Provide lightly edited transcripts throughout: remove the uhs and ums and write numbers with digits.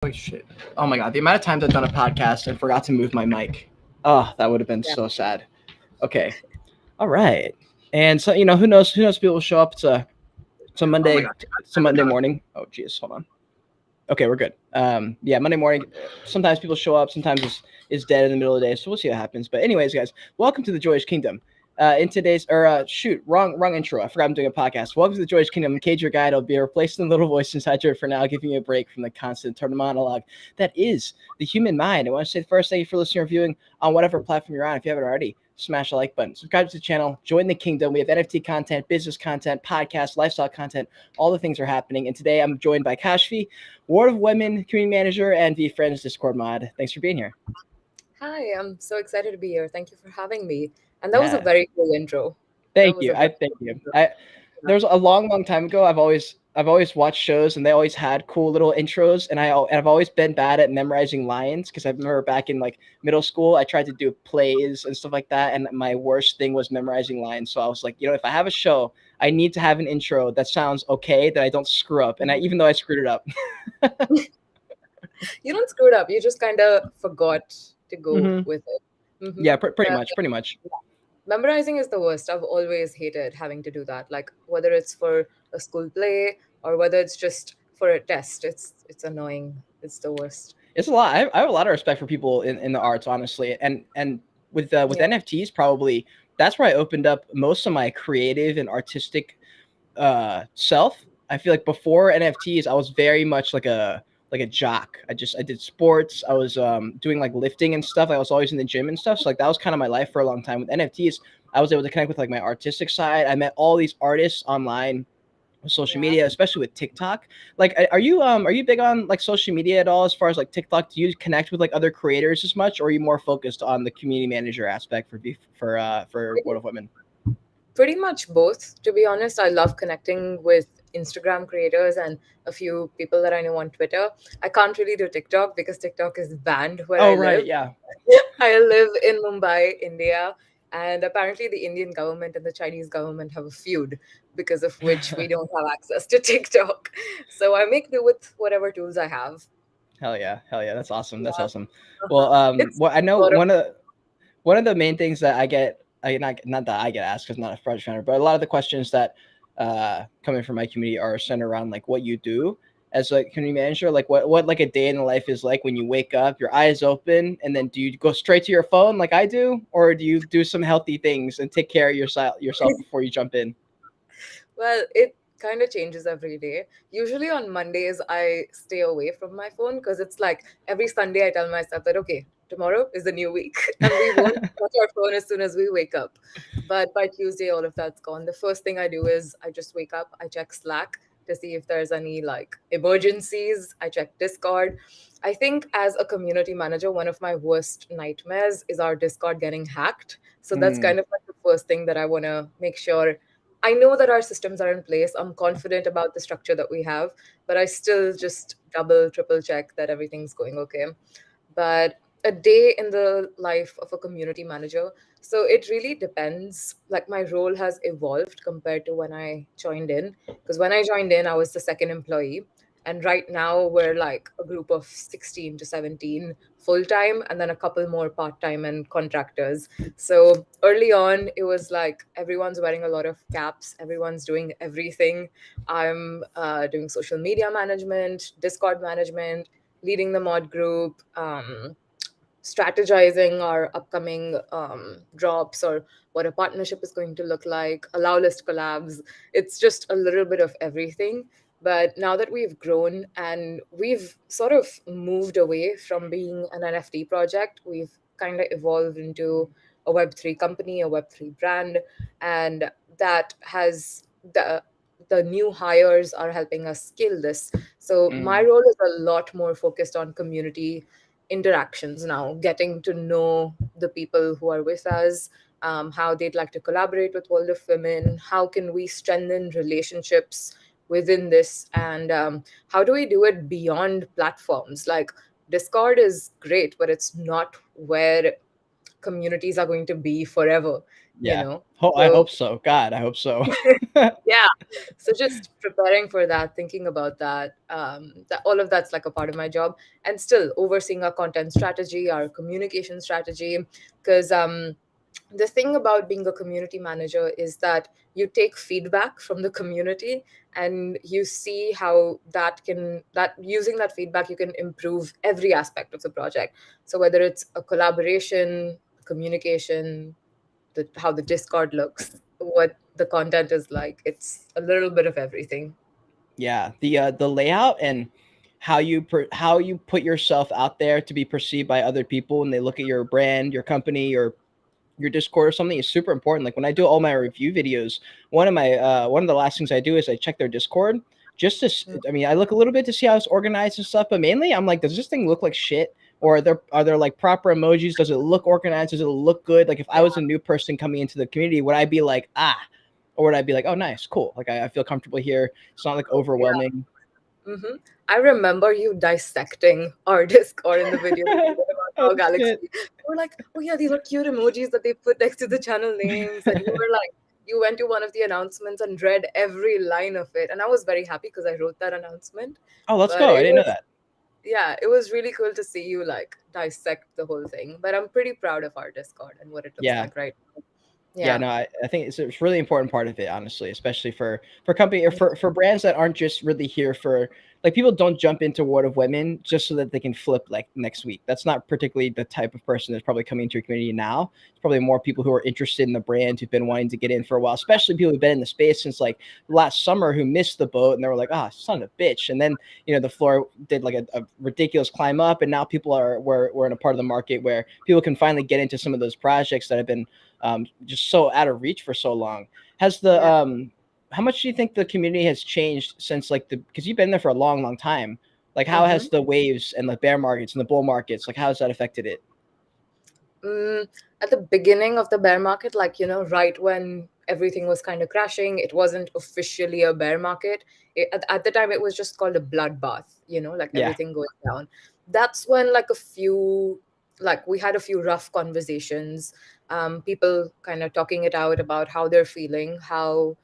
Holy shit. Oh my god, the amount of times I've done a podcast and forgot to move my mic. Oh, that would have been Yeah. so sad. Okay. All right. And so, who knows people will show up. It's a Monday, it's a Monday morning. Oh jeez, hold on. Okay, we're good. Yeah, Monday morning. Sometimes people show up, sometimes it's dead in the middle of the day. So we'll see what happens. But anyways, guys, welcome to the Joyage Kingdom. In today's wrong intro. I forgot I'm doing a podcast. Welcome to the Joyage Kingdom. Cage your guide. I'll be replacing the little voice inside you for now, giving you a break from the constant internal monologue that is the human mind. I want to say first, thank you for listening or viewing on whatever platform you're on. If you haven't already, smash the like button, subscribe to the channel, join the kingdom. We have NFT content, business content, podcast, lifestyle content. All the things are happening. And today I'm joined by Kashvi, Ward of Women community manager, and VeeFriends Discord mod. Thanks for being here. Hi, I'm so excited to be here. Thank you for having me. And that was a Yeah. very cool intro. That Thank was you. a very Thank cool you. intro. Yeah. There's a long time ago. I've always watched shows and they always had cool little intros, and I've always been bad at memorizing lines because I remember back in like middle school I tried to do plays and stuff like that, and my worst thing was memorizing lines. So I was like, if I have a show, I need to have an intro that sounds okay, that I don't screw up, and even though I screwed it up. You don't screw it up. You just kind of forgot to go Hmm. with it. Yeah, pretty Uh, much, pretty much. Memorizing is the worst. I've always hated having to do that. Like whether it's for a school play or whether it's just for a test. It's annoying. It's the worst. It's a lot. I have a lot of respect for people in the arts, honestly, and with Yeah. NFTs, probably that's where I opened up most of my creative and artistic self. I feel like before NFTs, I was very much like a jock. I did sports. I was doing like lifting and stuff. I was always in the gym and stuff. So like that was kind of my life for a long time. With NFTs, I was able to connect with like my artistic side. I met all these artists online, social Yeah. media, especially with TikTok. Like, are you big on like social media at all? As far as like TikTok, do you connect with like other creators as much, or are you more focused on the community manager aspect for World of Women? Pretty much both, to be honest. I love connecting with Instagram creators and a few people that I know on Twitter. I can't really do TikTok because TikTok is banned where Oh I right, live. yeah. I live in Mumbai, India, and apparently the Indian government and the Chinese government have a feud, because of which we don't have access to TikTok. So I make do with whatever tools I have. Hell yeah, that's awesome. That's Yeah. awesome. Well, Uh-huh. It's I know sort of, one of the main things that I get, not that I get asked because I'm not a project manager, but a lot of the questions that coming from my community are centered around like what you do as like community manager, like what like a day in the life is like when you wake up, your eyes open, and then do you go straight to your phone like I do, or do you do some healthy things and take care of yourself before you jump in? well, it kind of changes every day. Usually on Mondays, I stay away from my phone because it's like every Sunday I tell myself that, okay, tomorrow is the new week and we won't touch our phone as soon as we wake up. But by Tuesday, all of that's gone. The first thing I do is I just wake up, I check Slack to see if there's any like emergencies, I check Discord. I think as a community manager, one of my worst nightmares is our Discord getting hacked. So that's Mm, kind of like the first thing that I want to make sure. I know that our systems are in place. I'm confident about the structure that we have, but I still just double, triple check that everything's going okay. But a day in the life of a community manager, so it really depends. Like my role has evolved compared to when I joined in, because when I joined in, I was the second employee. And right now, we're like a group of 16 to 17 full time, and then a couple more part time and contractors. So early on, it was like everyone's wearing a lot of caps, everyone's doing everything. I'm doing social media management, Discord management, leading the mod group, strategizing our upcoming drops or what a partnership is going to look like, allow list collabs. It's just a little bit of everything. But now that we've grown and we've sort of moved away from being an NFT project, we've kind of evolved into a Web3 company, a Web3 brand, and that has the new hires are helping us scale this. So my mm, role is a lot more focused on community interactions now, getting to know the people who are with us, how they'd like to collaborate with World of Women, how can we strengthen relationships within this, and how do we do it beyond platforms? Like Discord is great, but it's not where communities are going to be forever, you Yeah. know. I So hope so. God, I hope so. yeah, so just preparing for that, thinking about that, that all of that's like a part of my job, and still overseeing our content strategy, our communication strategy, because the thing about being a community manager is that you take feedback from the community, and you see how that using that feedback you can improve every aspect of the project. So whether it's a collaboration, communication, how the Discord looks, what the content is like, it's a little bit of everything. Yeah, the layout and how you put yourself out there to be perceived by other people when they look at your brand, your company, or your Discord or something is super important. Like when I do all my review videos, one of the last things I do is I check their Discord just to I mean, I look a little bit to see how it's organized and stuff, but mainly I'm like, does this thing look like shit? Or are there like proper emojis? Does it look organized? Does it look good? Like if I was a new person coming into the community, would I be like, or would I be like, oh nice, cool. Like I feel comfortable here. It's not like Yeah. overwhelming. hmm I remember you dissecting our Discord in the video that we did about Oh our Galaxy. shit. You were like, oh yeah, these are cute emojis that they put next to the channel names. And you were like, you went to one of the announcements and read every line of it. And I was very happy because I wrote that announcement. Oh, let's But go. I it didn't know was, that. yeah, it was really cool to see you like dissect the whole thing. But I'm pretty proud of our Discord and what it looks Yeah. like right now. Yeah, Yeah. no, I think it's a really important part of it, honestly, especially for company or for brands that aren't just really here for like people don't jump into World of Women just so that they can flip like next week. That's not particularly the type of person that's probably coming into your community now. It's probably more people who are interested in the brand, who've been wanting to get in for a while, especially people who've been in the space since like last summer who missed the boat and they were like, ah, son of a bitch. And then, the floor did like a ridiculous climb up, and now people we're in a part of the market where people can finally get into some of those projects that have been just so out of reach for so long. Has the Yeah. how much do you think the community has changed since like the because you've been there for a long, long time? Like how Mm-hmm. has the waves and the bear markets and the bull markets, like how has that affected it? Mm, at the beginning of the bear market, like, right when everything was kind of crashing, it wasn't officially a bear market. At the time, it was just called a bloodbath, like Yeah. everything going down. That's when, like, we had a few rough conversations, people kind of talking it out about how they're feeling, how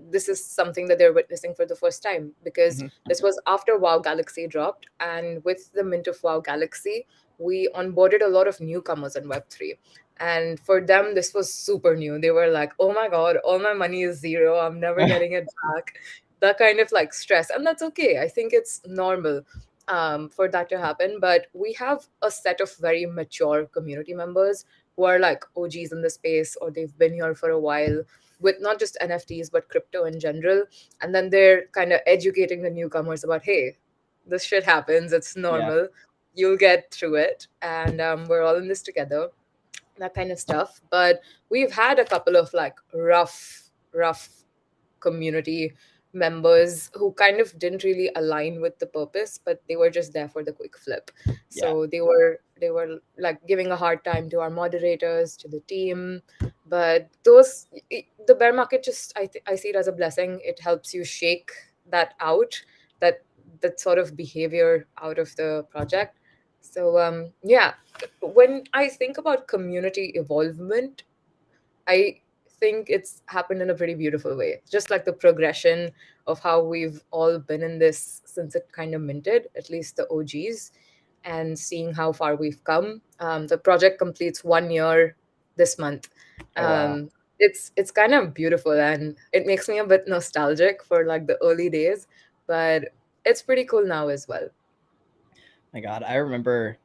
this is something that they're witnessing for the first time, because Hmm. this was after WoW Galaxy dropped. And with the mint of WoW Galaxy, we onboarded a lot of newcomers in Web3. And for them, this was super new. They were like, oh my God, all my money is zero. I'm never getting it back. That kind of like stress. And that's okay. I think it's normal for that to happen. But we have a set of very mature community members who are like OGs in the space, or they've been here for a while with not just NFTs, but crypto in general. And then they're kind of educating the newcomers about, hey, this shit happens. It's Yeah. normal, you'll get through it, and we're all in this together, that kind of stuff. But we've had a couple of like rough community members who kind of didn't really align with the purpose, but they were just there for the quick flip. Yeah. So they were like giving a hard time to our moderators, to the team. But the bear market, just I see it as a blessing. It helps you shake that out, that that sort of behavior out of the project. So yeah, when I think about community evolvement, I think it's happened in a pretty beautiful way. Just like the progression of how we've all been in this since it kind of minted, at least the OGs, and seeing how far we've come. The project completes 1 year this month. Oh wow. Um, it's kind of beautiful, and it makes me a bit nostalgic for like the early days, but it's pretty cool now as well. My God, I remember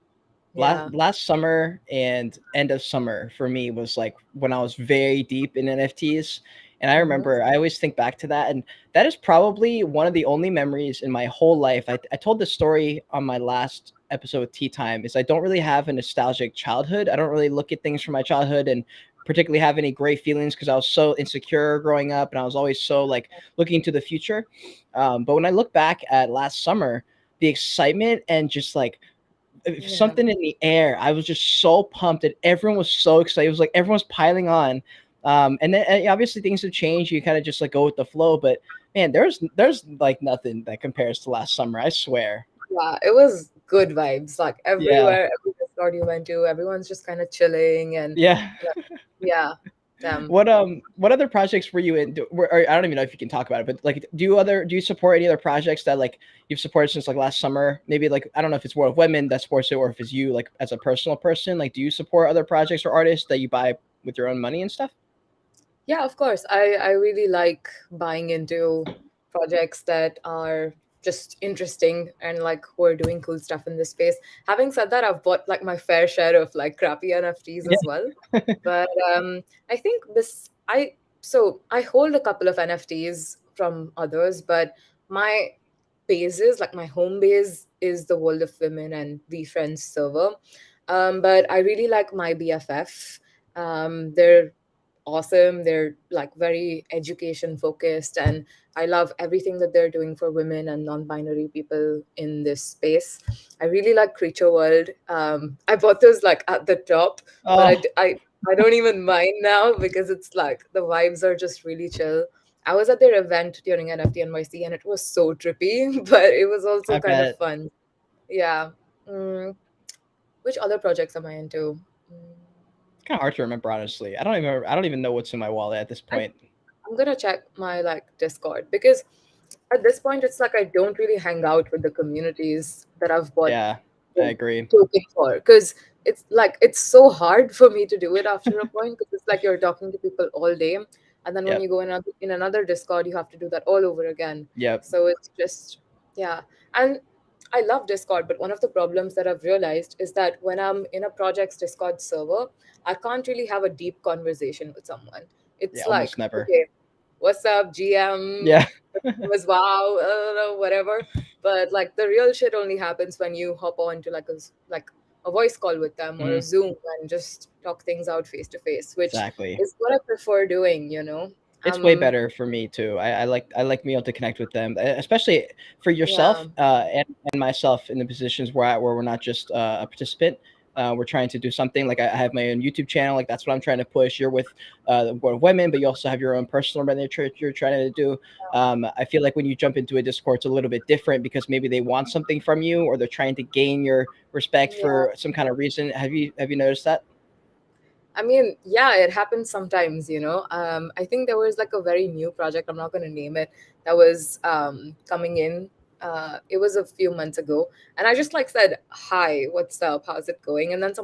Yeah. last summer and end of summer for me was like when I was very deep in NFTs. And I Mm-hmm. remember I always think back to that. And that is probably one of the only memories in my whole life. I told this story on my last episode with Tea Time is I don't really have a nostalgic childhood. I don't really look at things from my childhood and particularly have any great feelings because I was so insecure growing up and I was always so like looking to the future. But when I look back at last summer, the excitement and just like Yeah. something in the air. I was just so pumped and everyone was so excited. It was like everyone's piling on. And then obviously things have changed. You kind of just like go with the flow. But man, there's like nothing that compares to last summer. I swear. Yeah, it was good vibes, like Yeah. everywhere. resort you went to, everyone's just kind of chilling and Yeah. like, yeah, damn. What other projects were you in? Or I don't even know if you can talk about it, but like, do you support any other projects that like you've supported since like last summer? Maybe like I don't know if it's World of Women that supports it, or if it's you like as a personal person. Like, do you support other projects or artists that you buy with your own money and stuff? Yeah, of course. I really like buying into projects that are just interesting and like who are doing cool stuff in this space. Having said that, I've bought like my fair share of like crappy NFTs Yeah. as well. But I think this I so I hold a couple of NFTs from others, but my bases, like my home base, is the World of Women and VeeFriends server. But I really like my BFF. They're awesome. They're like very education focused, and I love everything that they're doing for women and non-binary people in this space. I really like Creature World. I bought those like at the top, but Oh, I don't even mind now because it's like the vibes are just really chill. I was at their event during NFT NYC and it was so trippy, but it was also I kind of bet. fun. Yeah. Mm, which other projects am I into? Mm, It's kind of hard to remember, honestly. I don't even know what's in my wallet at this I point. I'm gonna check my like Discord because at this point it's like I don't really hang out with the communities that I've bought Yeah, I the agree. token for because it's like it's so hard for me to do it after a point because it's like you're talking to people all day, and then when Yep. you go in another Discord you have to do that all over again. Yep. So it's just yeah. And I love Discord, but one of the problems that I've realized is that when I'm in a project's Discord server, I can't really have a deep conversation with someone. Yeah, It's almost like, never. okay, what's up, GM? Yeah. Was wow, I don't know, whatever. But like the real shit only happens when you hop on to like like a voice call with them or a Mhm. Zoom and just talk things out face to face, which Exactly. is what I prefer doing, you know. It's way Um, better for me too. I like being able to connect with them, especially for yeah, yourself and myself in the positions where we're not just a participant. We're trying to do something. Like I have my own YouTube channel. Like that's what I'm trying to push. You're with the World of Women, but you also have your own personal brand that you're trying to do. I feel like when you jump into a Discord, it's a little bit different because maybe they want something from you or they're trying to gain your respect yeah. for some kind of reason. Have you noticed that? I mean, yeah, it happens sometimes, you know. I think there was like a very new project, I'm not going to name it, that was coming in. It was a few months ago. And I just like said, hi, what's up? How's it going? And then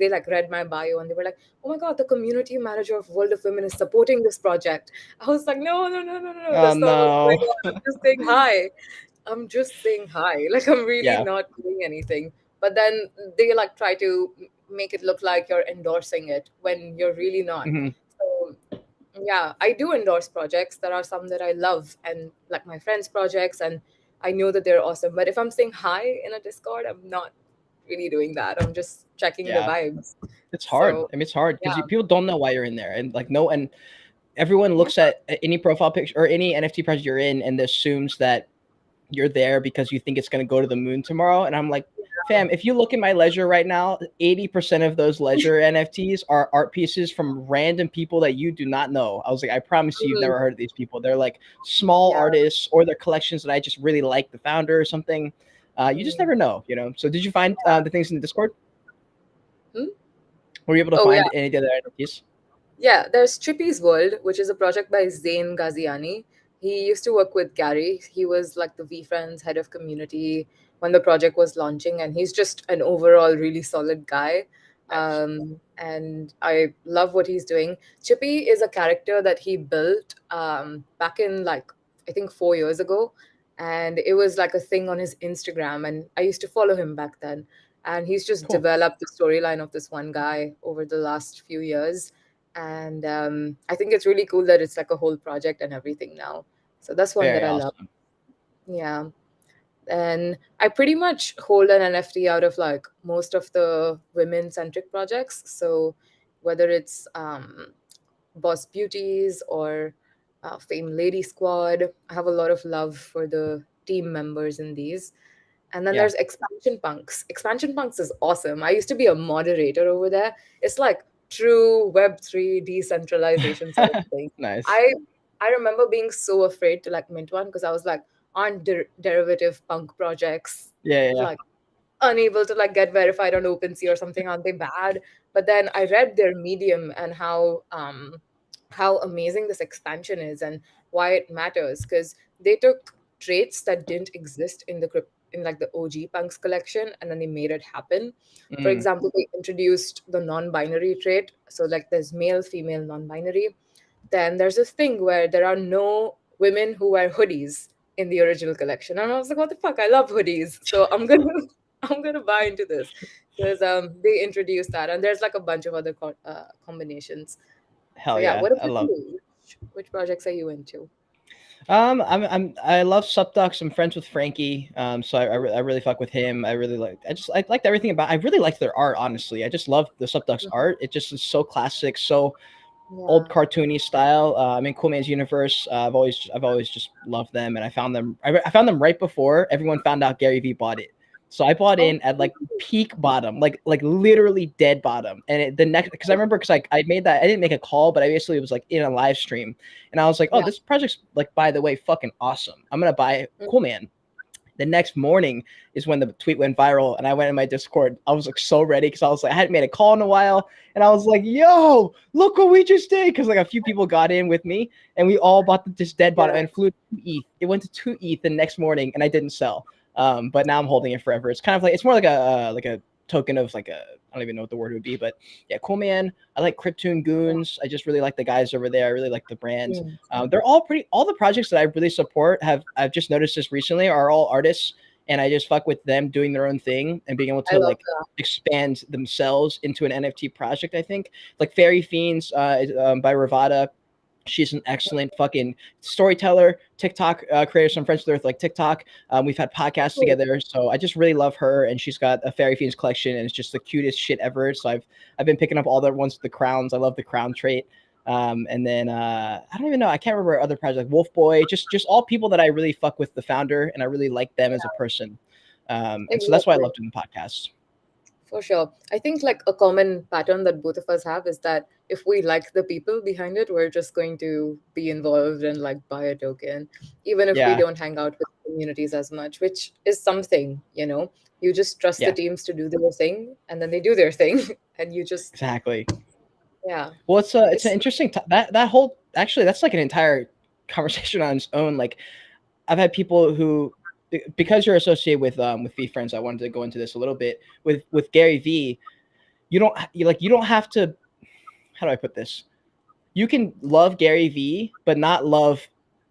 they like read my bio and they were like, oh my God, the community manager of World of Women is supporting this project. I was like, no, no, no, no, no, no. Oh That's not what's going no. on. I'm just saying hi. I'm just saying hi. Like I'm really Yeah. not doing anything. But then they like try to make it look like you're endorsing it when you're really not. Hmm. So yeah, I do endorse projects. There are some that I love and like my friends' projects and I know that they're awesome. But if I'm saying hi in a Discord, I'm not really doing that. I'm just checking the Yeah. vibes. It's hard. So I mean, it's hard because yeah. people don't know why you're in there, and like no, and everyone Yeah. looks at any profile picture or any NFT project you're in and assumes that you're there because you think it's going to go to the moon tomorrow. And I'm like, fam, if you look at my ledger right now, 80% of those ledger NFTs are art pieces from random people that you do not know. I was like, I promise you, you've Mm, never heard of these people. They're like small yeah. artists or their collections that I just really like the founder or something. You just Mm, never know, you know. So, did you find the things in the Discord? yeah. Hmm? Were you able to Oh yeah. find any of the other NFTs? Yeah, there's Chippy's World, which is a project by Zain Ghaziani. He used to work with Gary. He was like the VeeFriends head of community when the project was launching, and he's just an overall really solid guy. Nice. And I love what he's doing. Chippy is a character that he built back in like I think 4 years ago, and it was like a thing on his Instagram, and I used to follow him back then. And he's just Cool. developed the storyline of this one guy over the last few years, and I think it's really cool that it's like a whole project and everything now. So that's one that Very I love. awesome. Yeah. And I pretty much hold an NFT out of like most of the women centric projects. So whether it's Boss Beauties or Fame Lady Squad, I have a lot of love for the team members in these. And then Yeah. there's Expansion Punks. Expansion Punks is awesome. I used to be a moderator over there. It's like true Web3 decentralization sort of thing. Nice. I I remember being so afraid to like mint one because I was like, aren't derivative punk projects Yeah, yeah, yeah. like unable to like get verified on OpenSea or something? Aren't they bad? But then I read their Medium and how amazing this expansion is and why it matters, because they took traits that didn't exist in in like the OG Punks collection, and then they made it happen. For Mm, example, they introduced the non-binary trait. So like there's male, female, non-binary. Then there's this thing where there are no women who wear hoodies in the original collection, and I was like, what the fuck? I love hoodies, so I'm gonna I'm gonna buy into this because they introduced that, and there's like a bunch of other combinations. So hell yeah, yeah, what I about love. you? Which projects are you into? I love SupDucks. I'm friends with Frankie. So I really fuck with him. I liked everything about. I really liked their art. Honestly, I just love the SupDucks Mhm. art. It just is so classic, so old Yeah. cartoony style. I mean, Cool Man's Universe. I've always just loved them, and I found them. I found them right before everyone found out Gary Vee bought it. So I bought Oh, in at like peak bottom, like literally dead bottom. And the next, because I remember, because I made that, I didn't make a call, but I basically was like in a live stream, and I was like, oh, yeah. this project's like, by the way, fucking awesome. I'm gonna buy Mm. Cool Man. The next morning is when the tweet went viral, and I went in my Discord. I was like so ready, because I was like, I hadn't made a call in a while, and I was like, yo, look what we just did, because like a few people got in with me, and we all bought this dead bottom Yeah. and flew to ETH. It went to 2 ETH the next morning, and I didn't sell. But now I'm holding it forever. It's kind of like, it's more like a token of like a, I don't even know what the word would be, but yeah, Cool Man. I like Cryptoon Goons. I just really like the guys over there. I really like the brand. Mm. They're all pretty. All the projects that I really support have, I've just noticed this recently, are all artists, and I just fuck with them doing their own thing and being able I to love like expand themselves into an NFT project. I think like Fairy Fiends by Ravada. She's an excellent fucking storyteller, TikTok creator. So I'm friends with her with like TikTok. We've had podcasts that. together, so I just really love her. And she's got a Fairy Fiends collection, and it's just the cutest shit ever. So I've been picking up all the ones with the crowns. I love the crown trait. And then I don't even know. I can't remember other projects like Wolf Boy. Just all people that I really fuck with the founder, and I really like them as a person. And so that's why I Exactly. love doing podcasts. For sure. I think like a common pattern that both of us have is that if we like the people behind it, we're just going to be involved and like buy a token, even if we Yeah, don't hang out with communities as much, which is something, you know. You just trust the yeah, teams to do their thing, and then they do their thing, and you just, exactly. yeah. Well, it's an It's, interesting that whole, actually, that's like an entire conversation on its own. Like I've had people who, because you're associated with VeeFriends, I wanted to go into this a little bit with Gary V. You don't have to. How do I put this? You can love Gary V, but not love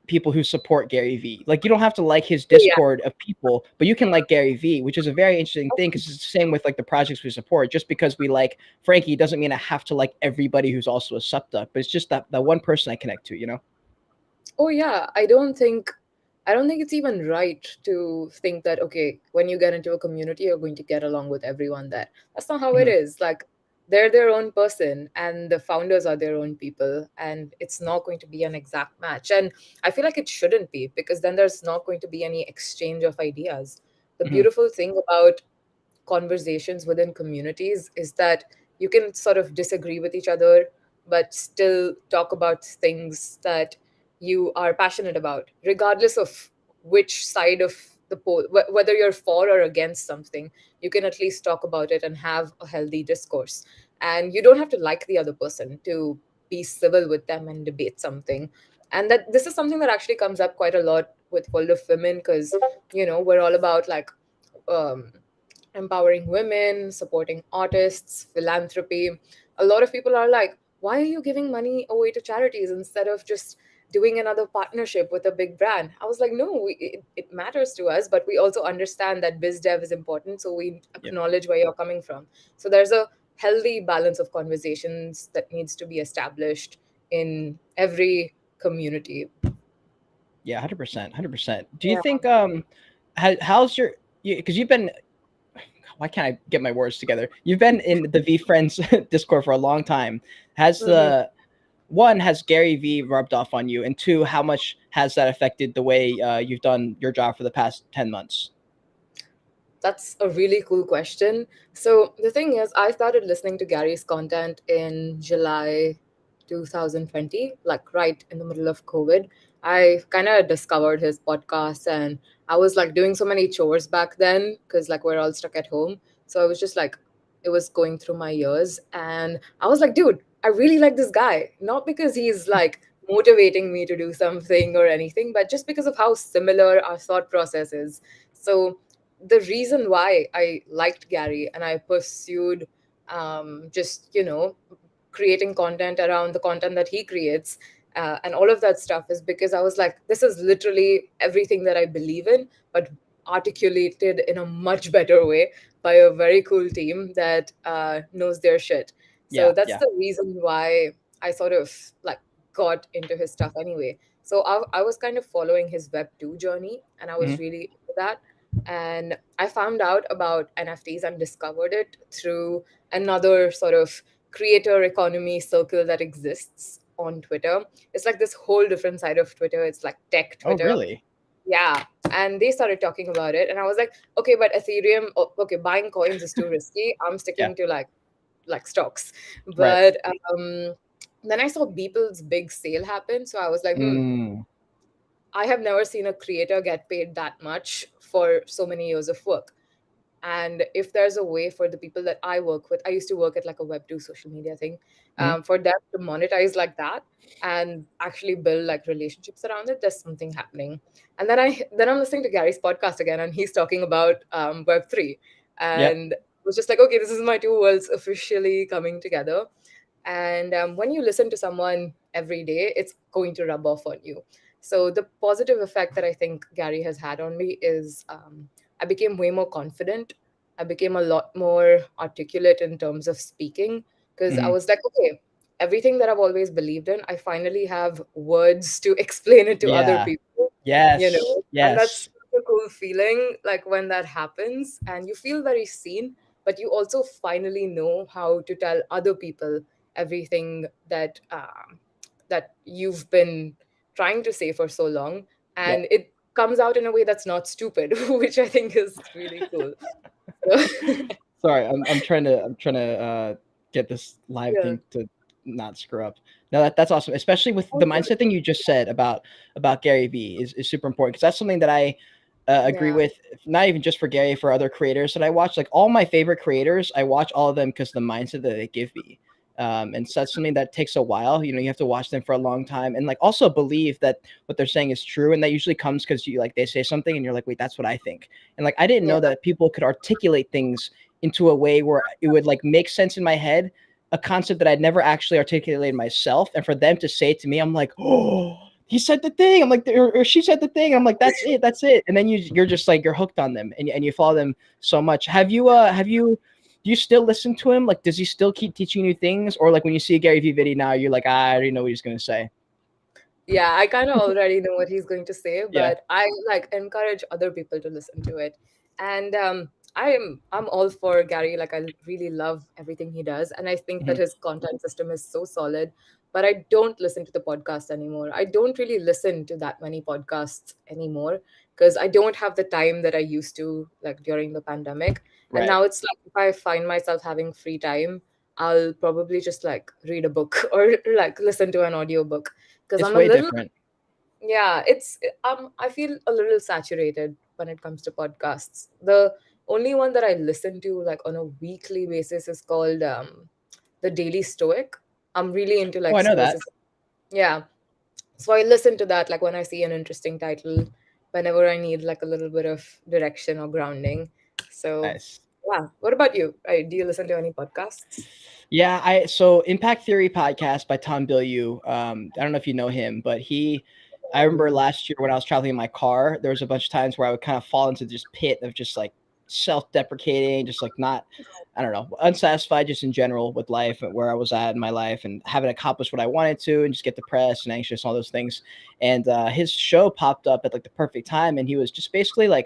people who support Gary V. Like you don't have to like his yeah. Discord of people, but you can like Gary V, which is a very interesting thing, because it's the same with like the projects we support. Just because we like Frankie doesn't mean I have to like everybody who's also a SupDuck, but it's just that one person I connect to, you know? Oh yeah, I don't think it's even right to think that okay, when you get into a community you're going to get along with everyone there. That's not how it Mhm. is. Like they're their own person and the founders are their own people, and it's not going to be an exact match. And I feel like it shouldn't be, because then there's not going to be any exchange of ideas. The Mhm. beautiful thing about conversations within communities is that you can sort of disagree with each other but still talk about things that you are passionate about regardless of which side of the pole, whether you're for or against something. You can at least talk about it and have a healthy discourse, and you don't have to like the other person to be civil with them and debate something. And that this is something that actually comes up quite a lot with World of Women, because we're all about like um empowering women, supporting artists, philanthropy. A lot of people are like, why are you giving money away to charities instead of just doing another partnership with a big brand? I was like, no, it matters to us, but we also understand that biz dev is important. So we Yeah. acknowledge where you're coming from. So there's a healthy balance of conversations that needs to be established in every community. Yeah, 100%, 100%. Do you Yeah. think how's your, because you've been, why can't I get my words together? You've been in the VeeFriends Discord for a long time. Has Mhm. the one, has Gary V rubbed off on you, and two, how much has that affected the way you've done your job for the past 10 months? That's a really cool question. So the thing is, I started listening to Gary's content in July 2020, like right in the middle of COVID. I kind of discovered his podcast and I was like doing so many chores back then because like we're all stuck at home. So I was just like, it was going through my ears. And I was like, dude, I really like this guy. Not because he's like motivating me to do something or anything, but just because of how similar our thought process is. So the reason why I liked Gary and I pursued just, creating content around the content that he creates and all of that stuff is because I was like, this is literally everything that I believe in, but articulated in a much better way by a very cool team that knows their shit. So Yeah, that's yeah. the reason why I sort of like got into his stuff anyway. So I was kind of following his Web 2 journey and I was Hmm. really into that. And I found out about NFTs and discovered it through another sort of creator economy circle that exists on Twitter. It's like this whole different side of Twitter. It's like tech Oh, Twitter. really? Yeah. And they started talking about it. And I was like, okay, but Ethereum, okay, buying coins is too risky. I'm Yeah. sticking to like stocks. Right. But then I saw Beeple's big sale happen. So I was like, Mm. I have never seen a creator get paid that much for so many years of work. And if there's a way for the people that I work with, I used to work at like a Web 2 social media thing, Hmm. for them to monetize like that and actually build like relationships around it, there's something happening. And then I'm listening to Gary's podcast again, and he's talking about Web 3, Yep. and it was just like, okay, this is my two worlds officially coming together. And when you listen to someone every day, it's going to rub off on you. So the positive effect that I think Gary has had on me is I became way more confident. I became a lot more articulate in terms of speaking because I Hmm. was like, okay, everything that I've always believed in, I finally have words to explain it to other Yeah. people, Yes. and that's Yes. such a cool feeling, like when that happens and you feel very seen, but you also finally know how to tell other people everything that you've been trying to say for so long, Yep. and it comes out in a way that's not stupid, which I think is really cool. So, Sorry, I'm trying to get this live yeah. thing to not screw up. No, that's awesome, especially with the Oh, mindset thing you just said about Gary Vee is super important because that's something that I agree yeah, with. Not even just for Gary, for other creators that I watch. Like all my favorite creators, I watch all of them because the mindset that they give me. And so that's something that takes a while. You know, you have to watch them for a long time, and like also believe that what they're saying is true. And that usually comes because you like they say something, and you're like, wait, that's what I think. And like I didn't yeah, know that people could articulate things into a way where it would like make sense in my head, a concept that I'd never actually articulated myself. And for them to say it to me, I'm like, oh, he said the thing. I'm like, or she said the thing. I'm like, that's it, that's it. And then you're just like you're hooked on them, and you follow them so much. Have you do you still listen to him? Like, does he still keep teaching you things, or like when you see a Gary Vee video now, you're like, I already know what he's gonna say. yeah. I kind of already know what he's going to say, Yeah. but I like encourage other people to listen to it. And I'm all for Gary. Like I really love everything he does, and I think that Hmm. his content system is so solid. But I don't listen to the podcast anymore. I don't really listen to that many podcasts anymore because I don't have the time that I used to, like during the pandemic. And Right. now it's like if I find myself having free time, I'll probably just like read a book or like listen to an audiobook because It's I'm a way little, different. yeah, it's I feel a little saturated when it comes to podcasts. The only one that I listen to like on a weekly basis is called The Daily Stoic. I'm really into Oh, like I know that. stoicism. Yeah. So I listen to that like when I see an interesting title, whenever I need like a little bit of direction or grounding. So Nice. yeah. What about you? Do you listen to any podcasts? Yeah, I so Impact Theory podcast by Tom Bilyeu. I don't know if you know him, but I remember last year when I was traveling in my car, there was a bunch of times where I would kind of fall into this pit of just like self-deprecating, just like not, I don't know, unsatisfied just in general with life and where I was at in my life and haven't accomplished what I wanted to and just get depressed and anxious, all those things. And his show popped up at like the perfect time, and he was just basically like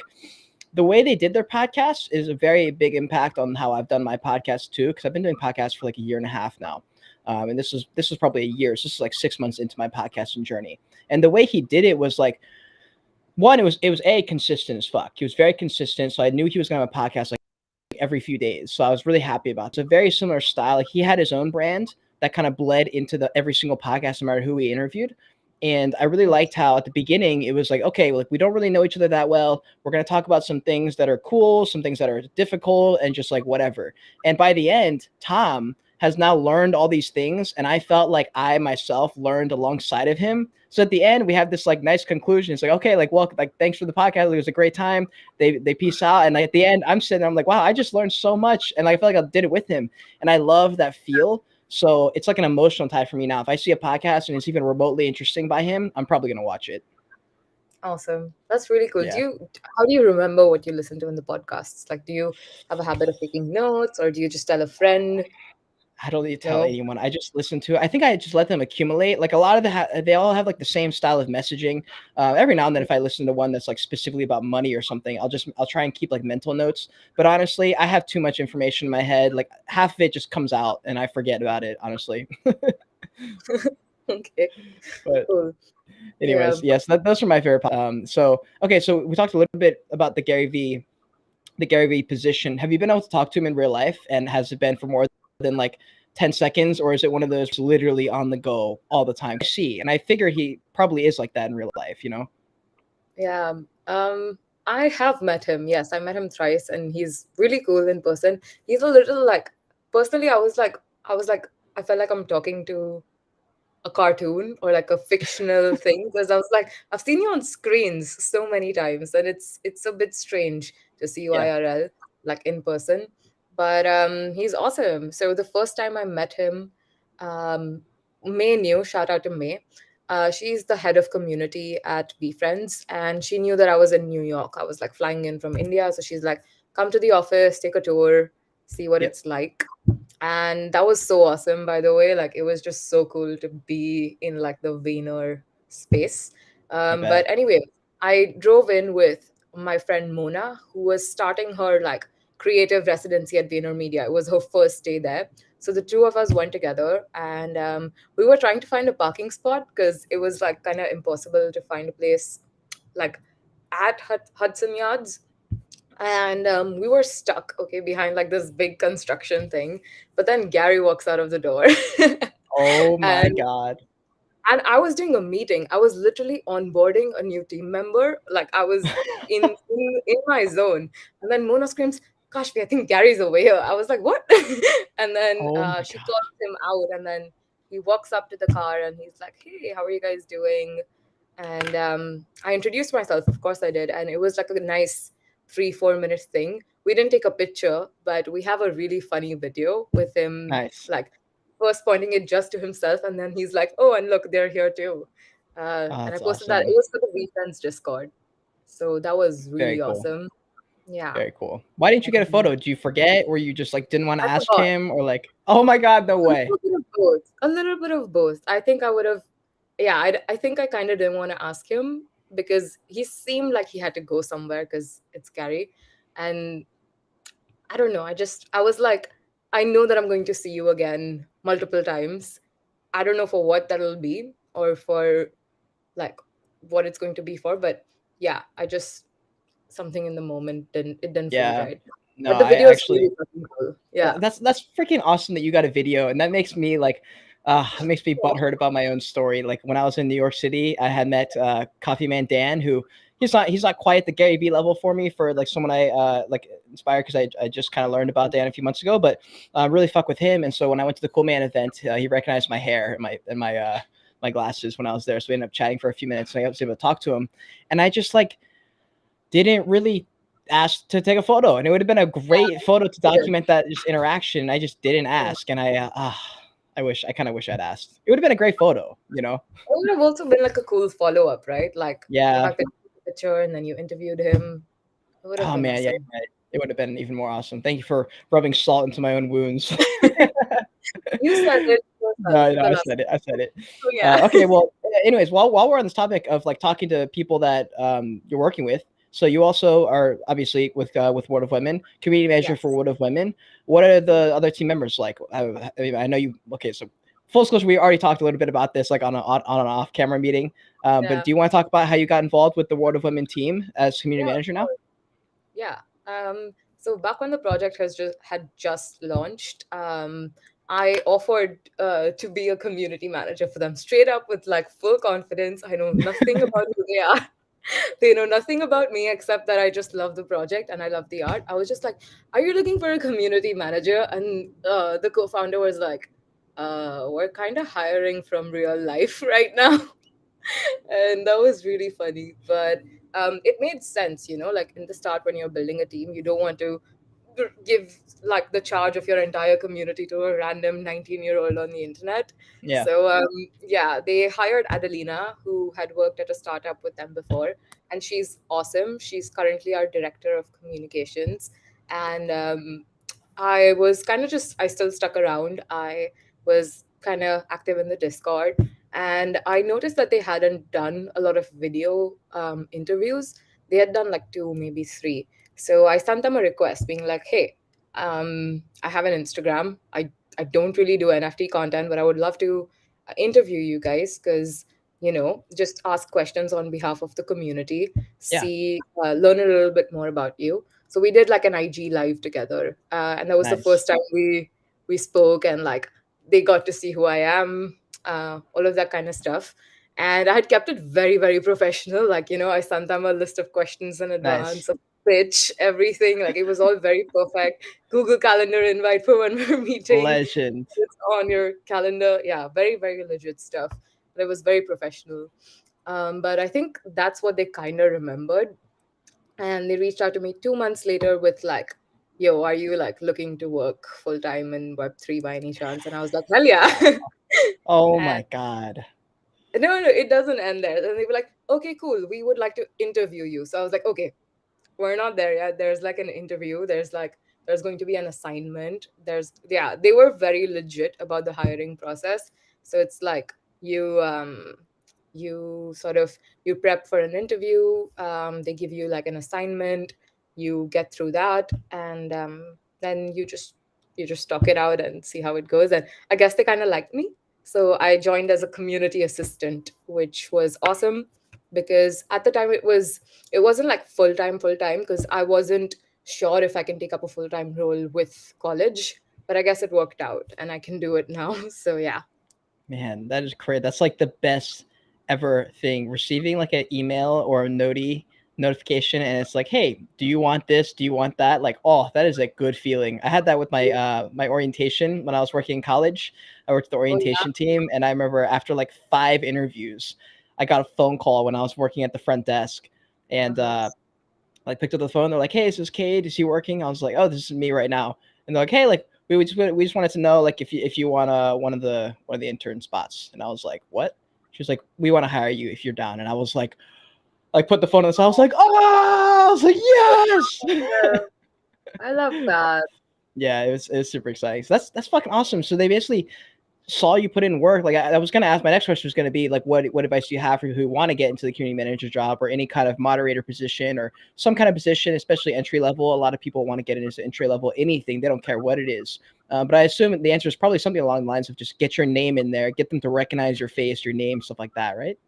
the way they did their podcast is a very big impact on how I've done my podcast too. Because I've been doing podcasts for like a year and a half now, and this was probably a year. So this is like 6 months into my podcasting journey. And the way he did it was like one, it was a consistent as fuck. He was very consistent, so I knew he was gonna have a podcast like every few days. So I was really happy about it. It's a very similar style. Like he had his own brand that kind of bled into the every single podcast, no matter who he interviewed. And I really liked how at the beginning it was like, okay, like we don't really know each other that well. We're going to talk about some things that are cool, some things that are difficult, and just like whatever. And by the end, Tom has now learned all these things, and I felt like I myself learned alongside of him. So at the end, we have this like nice conclusion. It's like, okay, like welcome, like thanks for the podcast. It was a great time. They peace out, and like, at the end, I'm sitting there, I'm like, wow, I just learned so much, and like, I feel like I did it with him, and I love that feel. So it's like an emotional tie for me now. If I see a podcast and it's even remotely interesting by him, I'm probably gonna watch it. Awesome. That's really cool. Yeah. How do you remember what you listen to in the podcasts? Like, do you have a habit of taking notes, or do you just tell a friend? I don't need to tell No. anyone. I just listen to it. I think I just let them accumulate. Like a lot of they all have like the same style of messaging. Every now and then, if I listen to one that's like specifically about money or something, I'll try and keep like mental notes. But honestly, I have too much information in my head. Like half of it just comes out and I forget about it. Honestly. Okay. But Cool. Yeah. anyways, yes, those are my favorite. So okay, so we talked a little bit about the Gary Vee position. Have you been able to talk to him in real life? And has it been for more than like 10 seconds, or is it one of those literally on the go all the time? I see. And I figure he probably is like that in real life, you know? Yeah. I have met him. Yes, I met him thrice, and he's really cool in person. He's a little like, personally, I felt like I'm talking to a cartoon or like a fictional thing, because I was like, I've seen you on screens so many times, and it's a bit strange to see you Yeah. IRL, like in person. But he's awesome. So the first time I met him, um, May knew. Shout out to May. She's the head of community at VeeFriends, and she knew that I was in New York. I was like flying in from India, so she's like, "Come to the office, take a tour, see what Yep. it's like." And that was so awesome, by the way. Like, it was just so cool to be in like the Vayner space. I But bet. anyway, I drove in with my friend Mona, who was starting her like creative residency at Vayner Media. It was her first day there. So the two of us went together, and we were trying to find a parking spot because it was like kind of impossible to find a place like at Hudson Yards. And we were stuck, okay, behind like this big construction thing. But then Gary walks out of the door. Oh my and God. and I was doing a meeting. I was literally onboarding a new team member. Like, I was in my zone. And then Mona screams, "Kashvi, I think Gary's over here." I was like, "What?" And then Oh my she God. calls him out, and then he walks up to the car and he's like, "Hey, how are you guys doing?" And I introduced myself, of course I did, and it was like a nice 3 4 minute thing. We didn't take a picture, but we have a really funny video with him, Nice. like first pointing it just to himself, and then he's like, "Oh, and look, they're here too." Oh, And I that's posted that. It awesome. was for the VeeFriends Discord, so that was Very really cool. awesome. Yeah. Very cool. Why didn't you get a Um, photo? Did you forget, or you just like didn't want to I ask forgot. him, or like, oh my God, no A way. little bit of both. A little bit of both. I think I would have. Yeah, I think I kind of didn't want to ask him because he seemed like he had to go somewhere because it's scary, and I don't know. I was like, I know that I'm going to see you again multiple times. I don't know for what that'll be or for like what it's going to be for, but yeah, I just something in the moment didn't feel Yeah. right. No, But the I video is actually really fucking cool. Yeah. that's freaking awesome that you got a video, and that makes me like, it makes me butthurt about my own story. Like when I was in New York City, I had met Coffee Man Dan, who he's not quite the Gary Vee level for me, for like someone I like inspired, because I just kind of learned about Dan a few months ago, but really fuck with him. And so when I went to the Cool Man event, he recognized my hair and my glasses when I was there, so we ended up chatting for a few minutes, and I was able to talk to him, and I just like didn't really ask to take a photo, and it would have been a great photo to Yeah. document that just interaction. I just didn't Yeah. ask, and I kind of wish I'd asked. It would have been a great photo, you know? It would have also been like a cool follow up, right? Like the Yeah. fact that you took a picture and then you interviewed him. It would have Oh been man, yeah, awesome. you're right. It would have been even more awesome. Thank you for rubbing salt into my own wounds. You said it yourself No, the I last said it. I said it. time. So yeah. Okay, well, anyways, while we're on this topic of like talking to people that you're working with, so you also are obviously with World of Women, community manager for Yes. World of Women. What are the other team members like? I know you. Okay, so full disclosure, we already talked a little bit about this, like on an off camera meeting. But Yeah. do you want to talk about how you got involved with the World of Women team as community Yeah, of manager now? course. Yeah. So back when the project had just launched, I offered to be a community manager for them straight up with like full confidence. I know nothing about who they are. They know nothing about me except that I just love the project and I love the art. I was just like, "Are you looking for a community manager?" And the co-founder was like, "We're kind of hiring from real life right now." And that was really funny. But it made sense, like in the start when you're building a team, you don't want to give like the charge of your entire community to a random 19-year-old on the internet. Yeah. So yeah, they hired Adelina, who had worked at a startup with them before, and she's awesome. She's currently our director of communications. And I still stuck around. I was kind of active in the Discord, and I noticed that they hadn't done a lot of video interviews. They had done like two, maybe three. So I sent them a request being like, "Hey, I have an Instagram. I don't really do NFT content, but I would love to interview you guys because, just ask questions on behalf of the community, Yeah. learn a little bit more about you." So we did like an IG live together, and that was the Nice. first time we spoke, and like they got to see who I am, all of that kind of stuff. And I had kept it very, very professional. Like, I sent them a list of questions in Nice. advance, a pitch, everything. Like it was all very perfect. Google Calendar invite for when we're meeting. Legend. It's on your calendar. Yeah, very, very legit stuff. But it was very professional. But I think that's what they kind of remembered. And they reached out to me 2 months later with like, "Yo, are you like looking to work full time in Web3 by any chance?" And I was like, "Hell yeah." Oh And my God. no, no, it doesn't end there. And they were like, "Okay, cool. We would like to interview you." So I was like, "Okay, we're not there yet. There's like an interview. There's going to be an assignment. Yeah, they were very legit about the hiring process. So it's like you sort of you prep for an interview. They give you like an assignment. You get through that, and then you just talk it out and see how it goes. And I guess they kind of liked me, so I joined as a community assistant, which was awesome because at the time it wasn't like full time because I wasn't sure if I can take up a full time role with college, but I guess it worked out and I can do it now. So yeah. Man, that is great. That's like the best ever thing. Receiving like an email or a notification and it's like, "Hey, do you want this? Do you want that?" Like, oh, that is a good feeling. I had that with my orientation when I was working in college. I worked the Oh yeah. orientation team and I remember after like 5 interviews, I got a phone call when I was working at the front desk and Uh-huh. like picked up the phone. They're like, "Hey, is this Cade? Is he working?" I was like, "Oh, this is me right now." And they're like, "Hey, like we just wanted to know like if you want one of the intern spots." And I was like, "What?" She was like, "We want to hire you if you're down." And I was like put the phone on the side. I was like, "Oh!" I was like, "Yes!" I love that. Yeah, it was super exciting. So that's fucking awesome. So they basically saw you put in work. Like I was gonna ask, my next question was gonna be like, what advice do you have for who want to get into the community manager job or any kind of moderator position or some kind of position, especially entry level? A lot of people want to get into entry level anything. They don't care what it is. But I assume the answer is probably something along the lines of just get your name in there, get them to recognize your face, your name, stuff like that, right?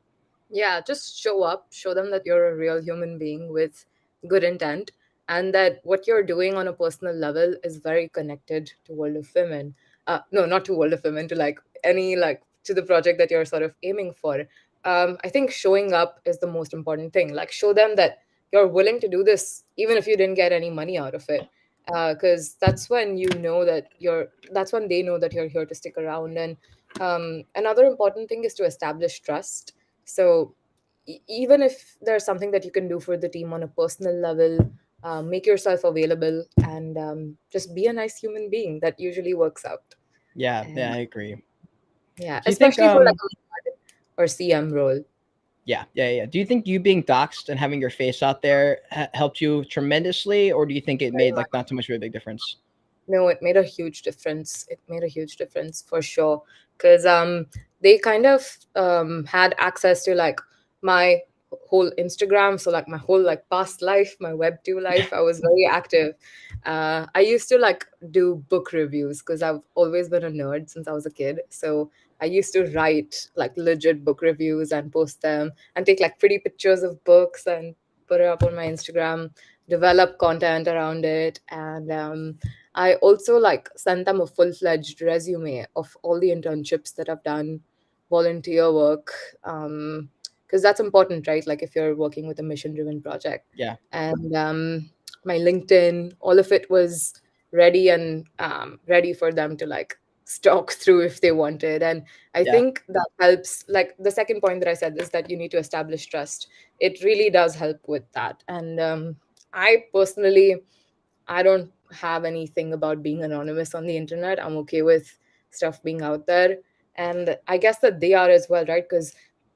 Yeah, just show up, show them that you're a real human being with good intent, and that what you're doing on a personal level is very connected to World of Women. No, not to World of Women, to like any like to the project that you're sort of aiming for. I think showing up is the most important thing. Like show them that you're willing to do this, even if you didn't get any money out of it. Because that's when that's when they know that you're here to stick around. And another important thing is to establish trust. So even if there's something that you can do for the team on a personal level, make yourself available and just be a nice human being. That usually works out. Yeah, yeah, And I agree. yeah, Do you think especially for like a lead or CM role. yeah, yeah, yeah. Do you think you being doxxed and having your face out there helped you tremendously, or do you think it Very made like much. not too much of a big difference? No, it made a huge difference. It made a huge difference for sure. Because they kind of had access to like my whole Instagram. So like my whole like past life, my Web2 life, I was very active. I used to like do book reviews because I've always been a nerd since I was a kid. So I used to write like legit book reviews and post them and take like pretty pictures of books and put it up on my Instagram, develop content around it. And I also like sent them a full-fledged resume of all the internships that I've done, volunteer work, because that's important, right? Like if you're working with a mission-driven project. Yeah. And my LinkedIn, all of it was ready and ready for them to like stalk through if they wanted. And I Yeah. think that helps. Like the second point that I said is that you need to establish trust. It really does help with that. And I personally, I don't have anything about being anonymous on the internet. I'm okay with stuff being out there. And I guess that they are as well, right? Because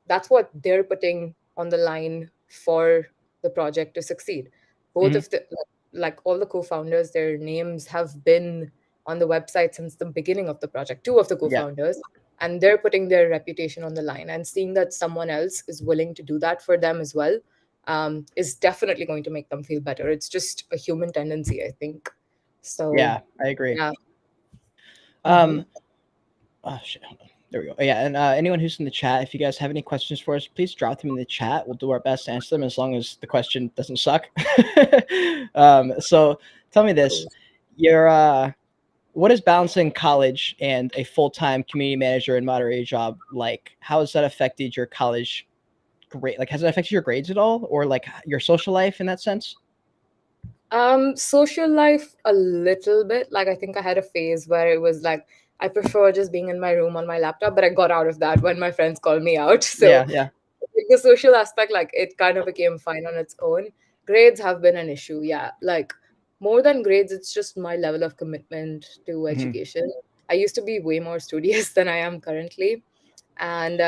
that's what they're putting on the line for the project to succeed. Both Hmm. of the, like all the co founders, their names have been on the website since the beginning of the project, two of the co Yeah. founders. And they're putting their reputation on the line, and seeing that someone else is willing to do that for them as well is definitely going to make them feel better. It's just a human tendency, I think. So, Yeah. I agree. yeah. Um. Hmm. Oh shit. Hold on. There we go. Yeah, and anyone who's in the chat, if you guys have any questions for us, please drop them in the chat. We'll do our best to answer them as long as the question doesn't suck. So tell me this: Cool. you're what is balancing college and a full-time community manager and moderator job like? How has that affected your college grade? Like, has it affected your grades at all, or like your social life in that sense? Social life a little bit. Like I think I had a phase where it was like I prefer just being in my room on my laptop, but I got out of that when my friends called me out. So Yeah, yeah. the social aspect, like it kind of became fine on its own. Grades have been an issue, yeah. Like more than grades, it's just my level of commitment to Hmm. education. I used to be way more studious than I am currently. And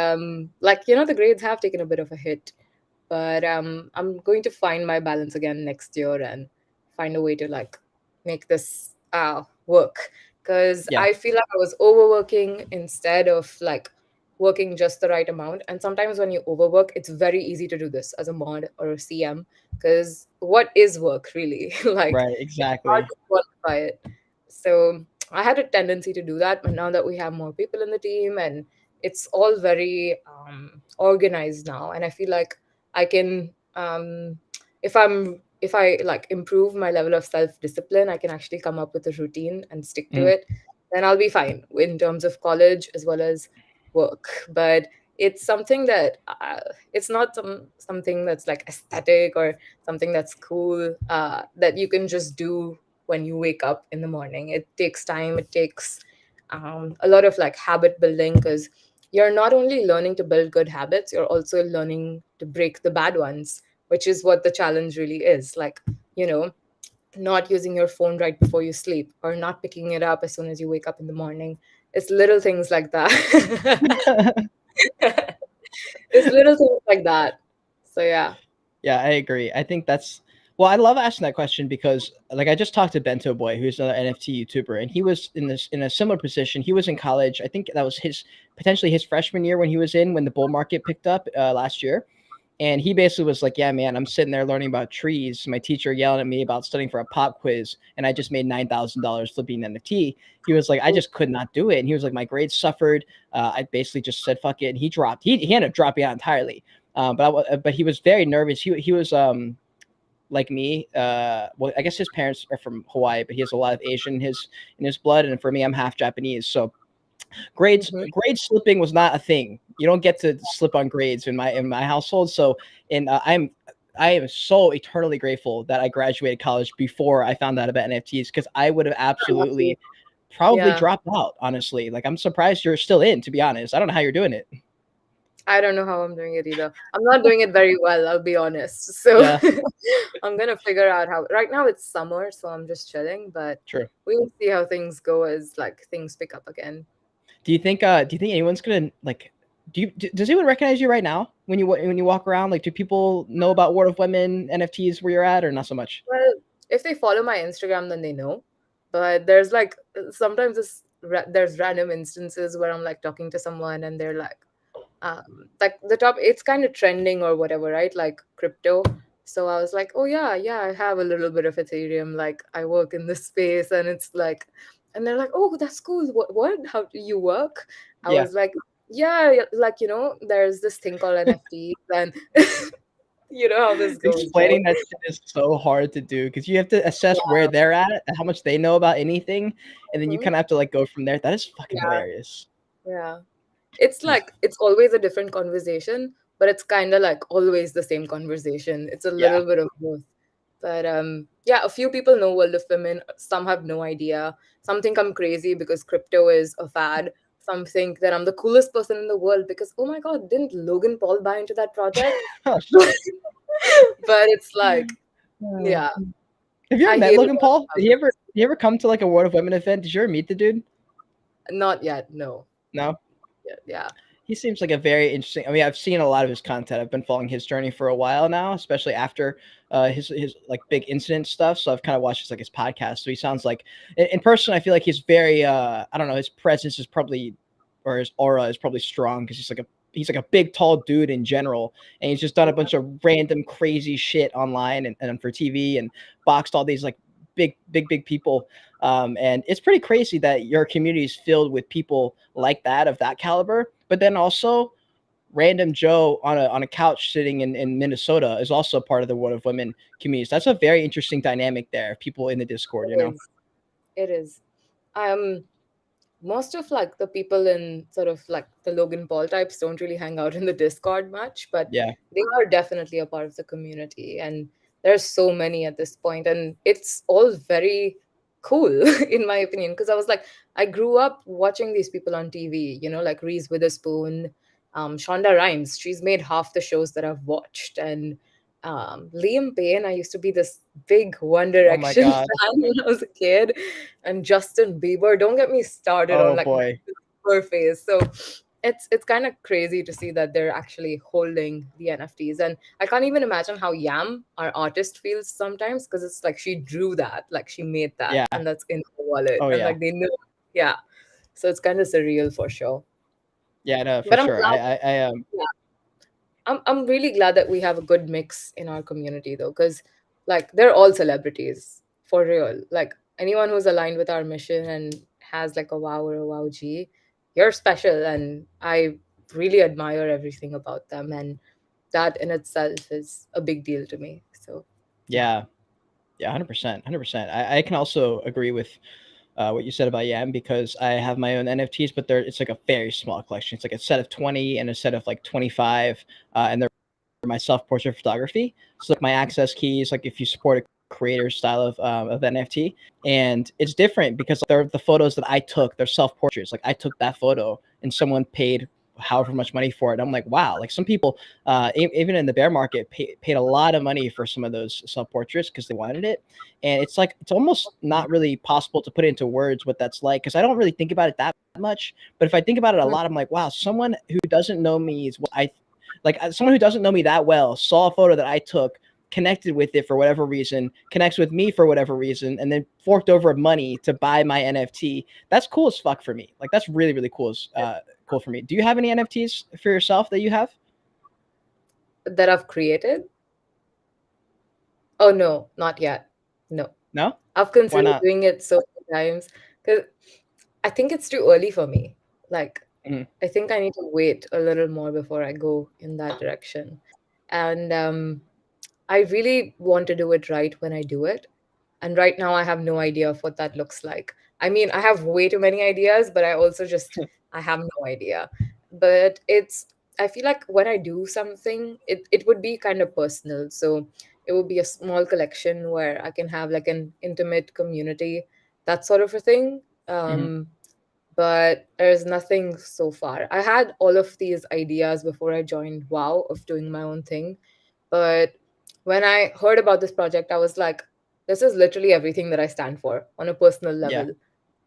like, the grades have taken a bit of a hit, but I'm going to find my balance again next year and find a way to like make this work, because Yeah. I feel like I was overworking instead of like working just the right amount. And sometimes when you overwork, it's very easy to do this as a mod or a CM, because what is work really? Like Right. it's hard Exactly. to quantify it. So I had a tendency to do that, but now that we have more people in the team and it's all very organized now, and I feel like I can if I like improve my level of self discipline, I can actually come up with a routine and stick to Mhm. it. Then I'll be fine in terms of college as well as work. But it's something that it's not something that's like aesthetic or something that's cool that you can just do when you wake up in the morning. It takes time. It takes a lot of like habit building, because you're not only learning to build good habits, you're also learning to break the bad ones, which is what the challenge really is. Like, you know, not using your phone right before you sleep or not picking it up as soon as you wake up in the morning. It's little things like that. It's little things like that. So, yeah. Yeah, I agree. I think that's well, I love asking that question because like I just talked to Bento Boy, who's another NFT YouTuber, and he was in a similar position. He was in college. I think that was his potentially his freshman year when he was in when the bull market picked up last year. And he basically was like, "Yeah, man, I'm sitting there learning about trees. My teacher yelling at me about studying for a pop quiz, and I just made $9,000 flipping an NFT." He was like, "I just could not do it." And he was like, "My grades suffered. I basically just said fuck it." And he dropped. He ended up dropping out entirely. But he was very nervous. He was like me. Well, I guess his parents are from Hawaii, but he has a lot of Asian in his blood. And for me, I'm half Japanese, so Mhm. grade slipping was not a thing. You don't get to slip on grades in my household. So, and I am so eternally grateful that I graduated college before I found out about NFTs because I would have Lucky. absolutely probably Yeah. dropped out. Honestly, like I'm surprised you're still in. To be honest, I don't know how you're doing it. I don't know how I'm doing it either. I'm not doing it very well, I'll be honest. So Yeah, I'm gonna figure out how. Right now it's summer, so I'm just chilling, but true. we'll see how things go as like things pick up again. Do you think anyone's gonna like? Does anyone recognize you right now when you walk around? Like, do people know about World of Women NFTs where you're at, or not so much? Well, if they follow my Instagram, then they know. But there's like sometimes there's random instances where I'm like talking to someone and they're like the top, it's kind of trending or whatever, right? Like crypto. So I was like, oh yeah, yeah, I have a little bit of Ethereum. Like I work in this space, and it's like, and they're like, oh, that's cool. What? How do you work? I Yeah. was like, yeah, like there's this thing called NFTs, and You know how this goes, right? Explaining that shit is so hard to do because you have to assess where Yeah. they're at and how much they know about anything, and then you Mhm. kind of have to like go from there. That is fucking Yeah. hilarious. Yeah. It's Ugh. like it's always a different conversation, but it's kind of like always the same conversation. It's a Yeah. little bit of both. But yeah, a few people know World of Women, some have no idea. Some think I'm crazy because crypto is a fad. Some think that I'm the coolest person in the world because oh my god, didn't Logan Paul buy into that project? Oh shit. But it's like, Uh, yeah, have you ever I met hate it Logan all. Paul? Did he ever come to like a World of Women event? Did you ever meet the dude? Not yet, no. No. Yeah, yeah. He seems like a very interesting. I mean, I've seen a lot of his content. I've been following his journey for a while now, especially after his like big incident stuff. So I've kind of watched his like his podcast. So he sounds like in person. I feel like he's very. I don't know. His presence is probably, or his aura is probably strong because he's like a big tall dude in general, and he's just done a bunch of random crazy shit online and for TV and boxed all these like big people. And it's pretty crazy that your community is filled with people like that of that caliber. But then also, random Joe on a couch sitting in Minnesota is also part of the World of Women communities. That's a very interesting dynamic there. People in the Discord, you It know. is. It is. Um, Most of like the people in sort of like the Logan Paul types don't really hang out in the Discord much, but Yeah. they are definitely a part of the community. And there's so many at this point, and it's all very cool in my opinion. Because I was like, I grew up watching these people on TV, like Reese Witherspoon, Shonda Rhimes. She's made half the shows that I've watched, and Liam Payne. I used to be this big One Oh my Direction God. fan when I was a kid, and Justin Bieber. Don't get me started on Oh like boy. her face. So it's kind of crazy to see that they're actually holding the NFTs, and I can't even imagine how Yam, our artist, feels sometimes because it's like she drew that, like she made that, Yeah. and that's in her wallet, Oh and yeah. like they know, yeah. So it's kind of surreal for sure. Yeah. No, for But I'm sure. glad. I. Yeah, I'm really glad that we have a good mix in our community though, because like they're all celebrities for real. Like anyone who's aligned with our mission and has like a wow or a wow G, you're special, and I really admire everything about them, and that in itself is a big deal to me. So yeah. Yeah. Yeah. 100%. 100%. I can also agree with what you said about Yam because I have my own NFTs, but it's like a very small collection. It's like a set of 20 and a set of like 25, and they're my self portrait photography. So like my access keys, like if you support a creator style of NFT, and it's different because they're the photos that I took. They're self portraits. Like I took that photo and someone paid however much money for it. I'm like, wow. Like some people, even in the bear market, paid a lot of money for some of those self portraits because they wanted it. And it's like it's almost not really possible to put into words what that's like because I don't really think about it that much. But if I think about it a lot, I'm like, wow, someone who doesn't know me is what I like. Someone who doesn't know me that well saw a photo that I took, connected with it for whatever reason, connects with me for whatever reason, and then forked over money to buy my NFT. That's cool as fuck for me. Like that's really really cool. Cool for me. Do you have any NFTs for yourself that you have? That I've created? Oh no, not yet. No. No. I've Why considered not? doing it so many times because I think it's too early for me. Like, Mhm. I think I need to wait a little more before I go in that direction. And I really want to do it right when I do it. And right now, I have no idea of what that looks like. I mean, I have way too many ideas, but I also just, I have no idea. But I feel like when I do something, it would be kind of personal. So it would be a small collection where I can have like an intimate community, that sort of a thing. Mhm. But there's nothing so far. I had all of these ideas before I joined WoW of doing my own thing. But when I heard about this project, I was like, this is literally everything that I stand for on a personal Yeah. level.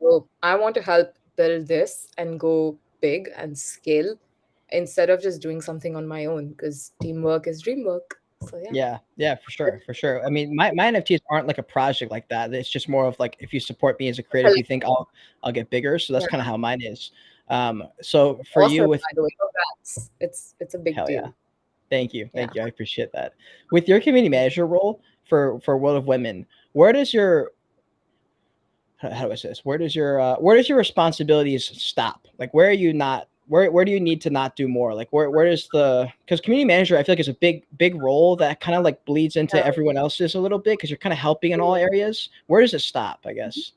So I want to help build this and go big and scale instead of just doing something on my own because teamwork is dream work. So yeah. Yeah, yeah, for sure, for sure. I mean, my NFTs aren't like a project like that. It's just more of like if you support me as a creator, if you think I'll get bigger. So that's Yeah. kind of how mine is. So for Awesome, you with by the way. Congrats. It's a big hell yeah, deal. Yeah. thank you, I appreciate that. With your community manager role for World of Women, where does your how do I say this? Where does your responsibilities stop? Like where are you not? where do you need to not do more? Like where does because community manager I feel like is a big role that kind of like bleeds into everyone else's a little bit because you're kind of helping in all areas. Where does it stop, I guess?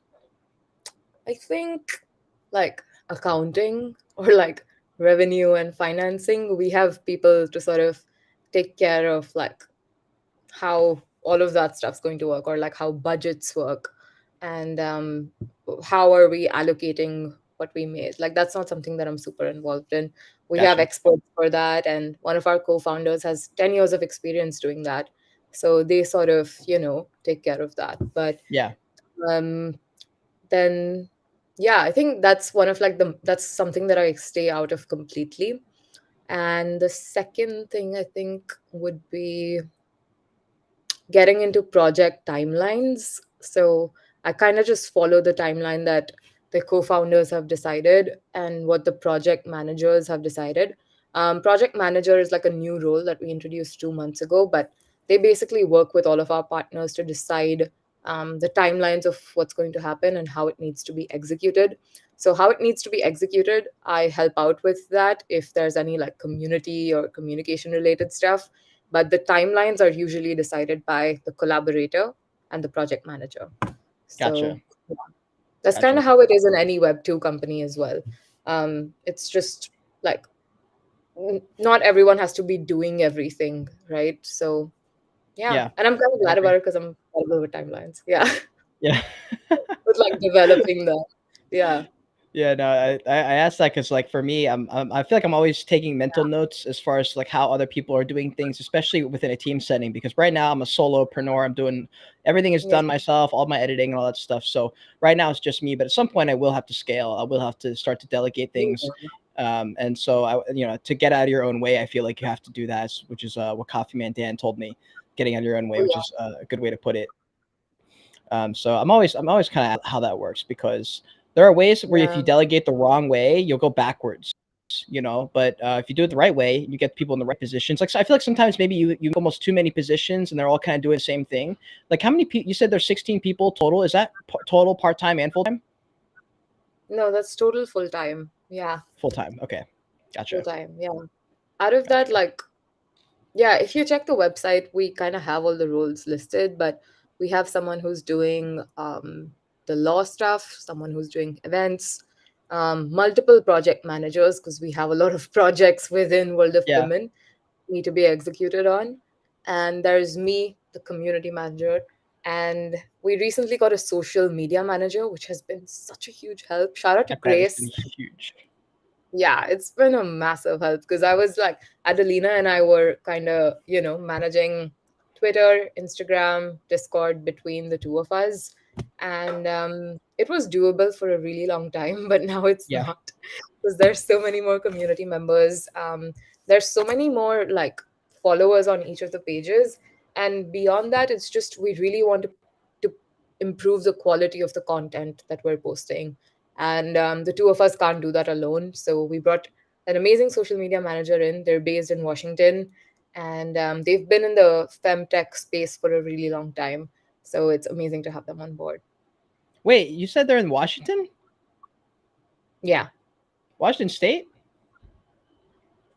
I think like accounting or like revenue and financing, we have people to sort of take care of like how all of that stuff's going to work, or like how budgets work, and how are we allocating what we made. Like that's not something that I'm super involved in. We have Gotcha. experts for that, and one of our co-founders has 10 years of experience doing that, so they sort of take care of that. But Yeah. um then yeah, I think that's one of like that's something that I stay out of completely. And the second thing I think would be getting into project timelines. So I kind of just follow the timeline that the co-founders have decided and what the project managers have decided. Project manager is like a new role that we introduced 2 months ago, but they basically work with all of our partners to decide the timelines of what's going to happen and how it needs to be executed. So how it needs to be executed, I help out with that if there's any like community or communication related stuff, but the timelines are usually decided by the collaborator and the project manager. So Gotcha. yeah, that's kind Gotcha. of how it is in any Web2 company as well. It's just like not everyone has to be doing everything, right? So yeah, Yeah. and I'm kind of I glad agree. about it because I'm terrible with timelines. Yeah, Yeah. with like developing that. Yeah, Yeah, no, I asked that because like for me, I feel like I'm always taking mental notes as far as like how other people are doing things, especially within a team setting. Because right now I'm a solopreneur. I'm doing everything is yeah, done myself, all my editing and all that stuff. So right now it's just me. But at some point I will have to scale. I will have to start to delegate things. And so to get out of your own way, I feel like you have to do that, which is what Coffee Man Dan told me, getting out of your own way, oh, which yeah, is a good way to put it. So I'm always kind of how that works because there are ways where if you yeah, delegate the wrong way, you'll go backwards. But if you do it the right way, you get people in the right positions. Like so I feel like sometimes maybe you almost too many positions and they're all kind of doing the same thing. Like how many people? You said there's 16 people total. Is that total part time and full time? no, that's total full time. Yeah, Full time. Okay, full gotcha, time. Yeah, out of that, gotcha. like, yeah, if you check the website, we kind of have all the roles listed, but we have someone who's doing the law stuff, someone who's doing events, multiple project managers, because we have a lot of projects within World of Yeah, Women need to be executed on. And there's me, the community manager. And we recently got a social media manager, which has been such a huge help. Shout out to I bet it's been Grace. huge. Yeah, it's been a massive help because I was like, Adelina and I were kind of, managing Twitter, Instagram, Discord between the two of us. And it was doable for a really long time, but now it's Yeah, not because there's so many more community members. There's so many more like followers on each of the pages. And beyond that, it's just we really want to improve the quality of the content that we're posting, and the two of us can't do that alone. So we brought an amazing social media manager in. They're based in Washington, and they've been in the femtech space for a really long time. So it's amazing to have them on board. Wait, you said they're in Washington, Yeah, Washington State?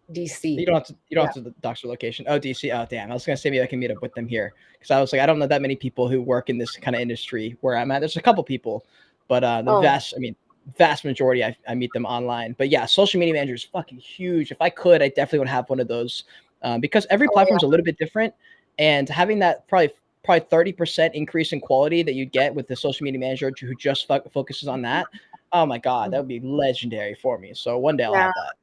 You DC. don't have to. You don't Yeah. have to dox their location. Oh, DC. Oh, damn. I was gonna say maybe I can meet up with them here because I was like, I don't know that many people who work in this kind of industry where I'm at. There's a couple people, but the Oh, vast majority, I meet them online. But yeah, social media manager is fucking huge. If I could, I definitely would have one of those because every oh platform is a yeah. little bit different, and having that probably 30% increase in quality that you get with the social media manager who just focuses on that. Oh my god, that would be legendary for me. So one day I'll Yeah. have that.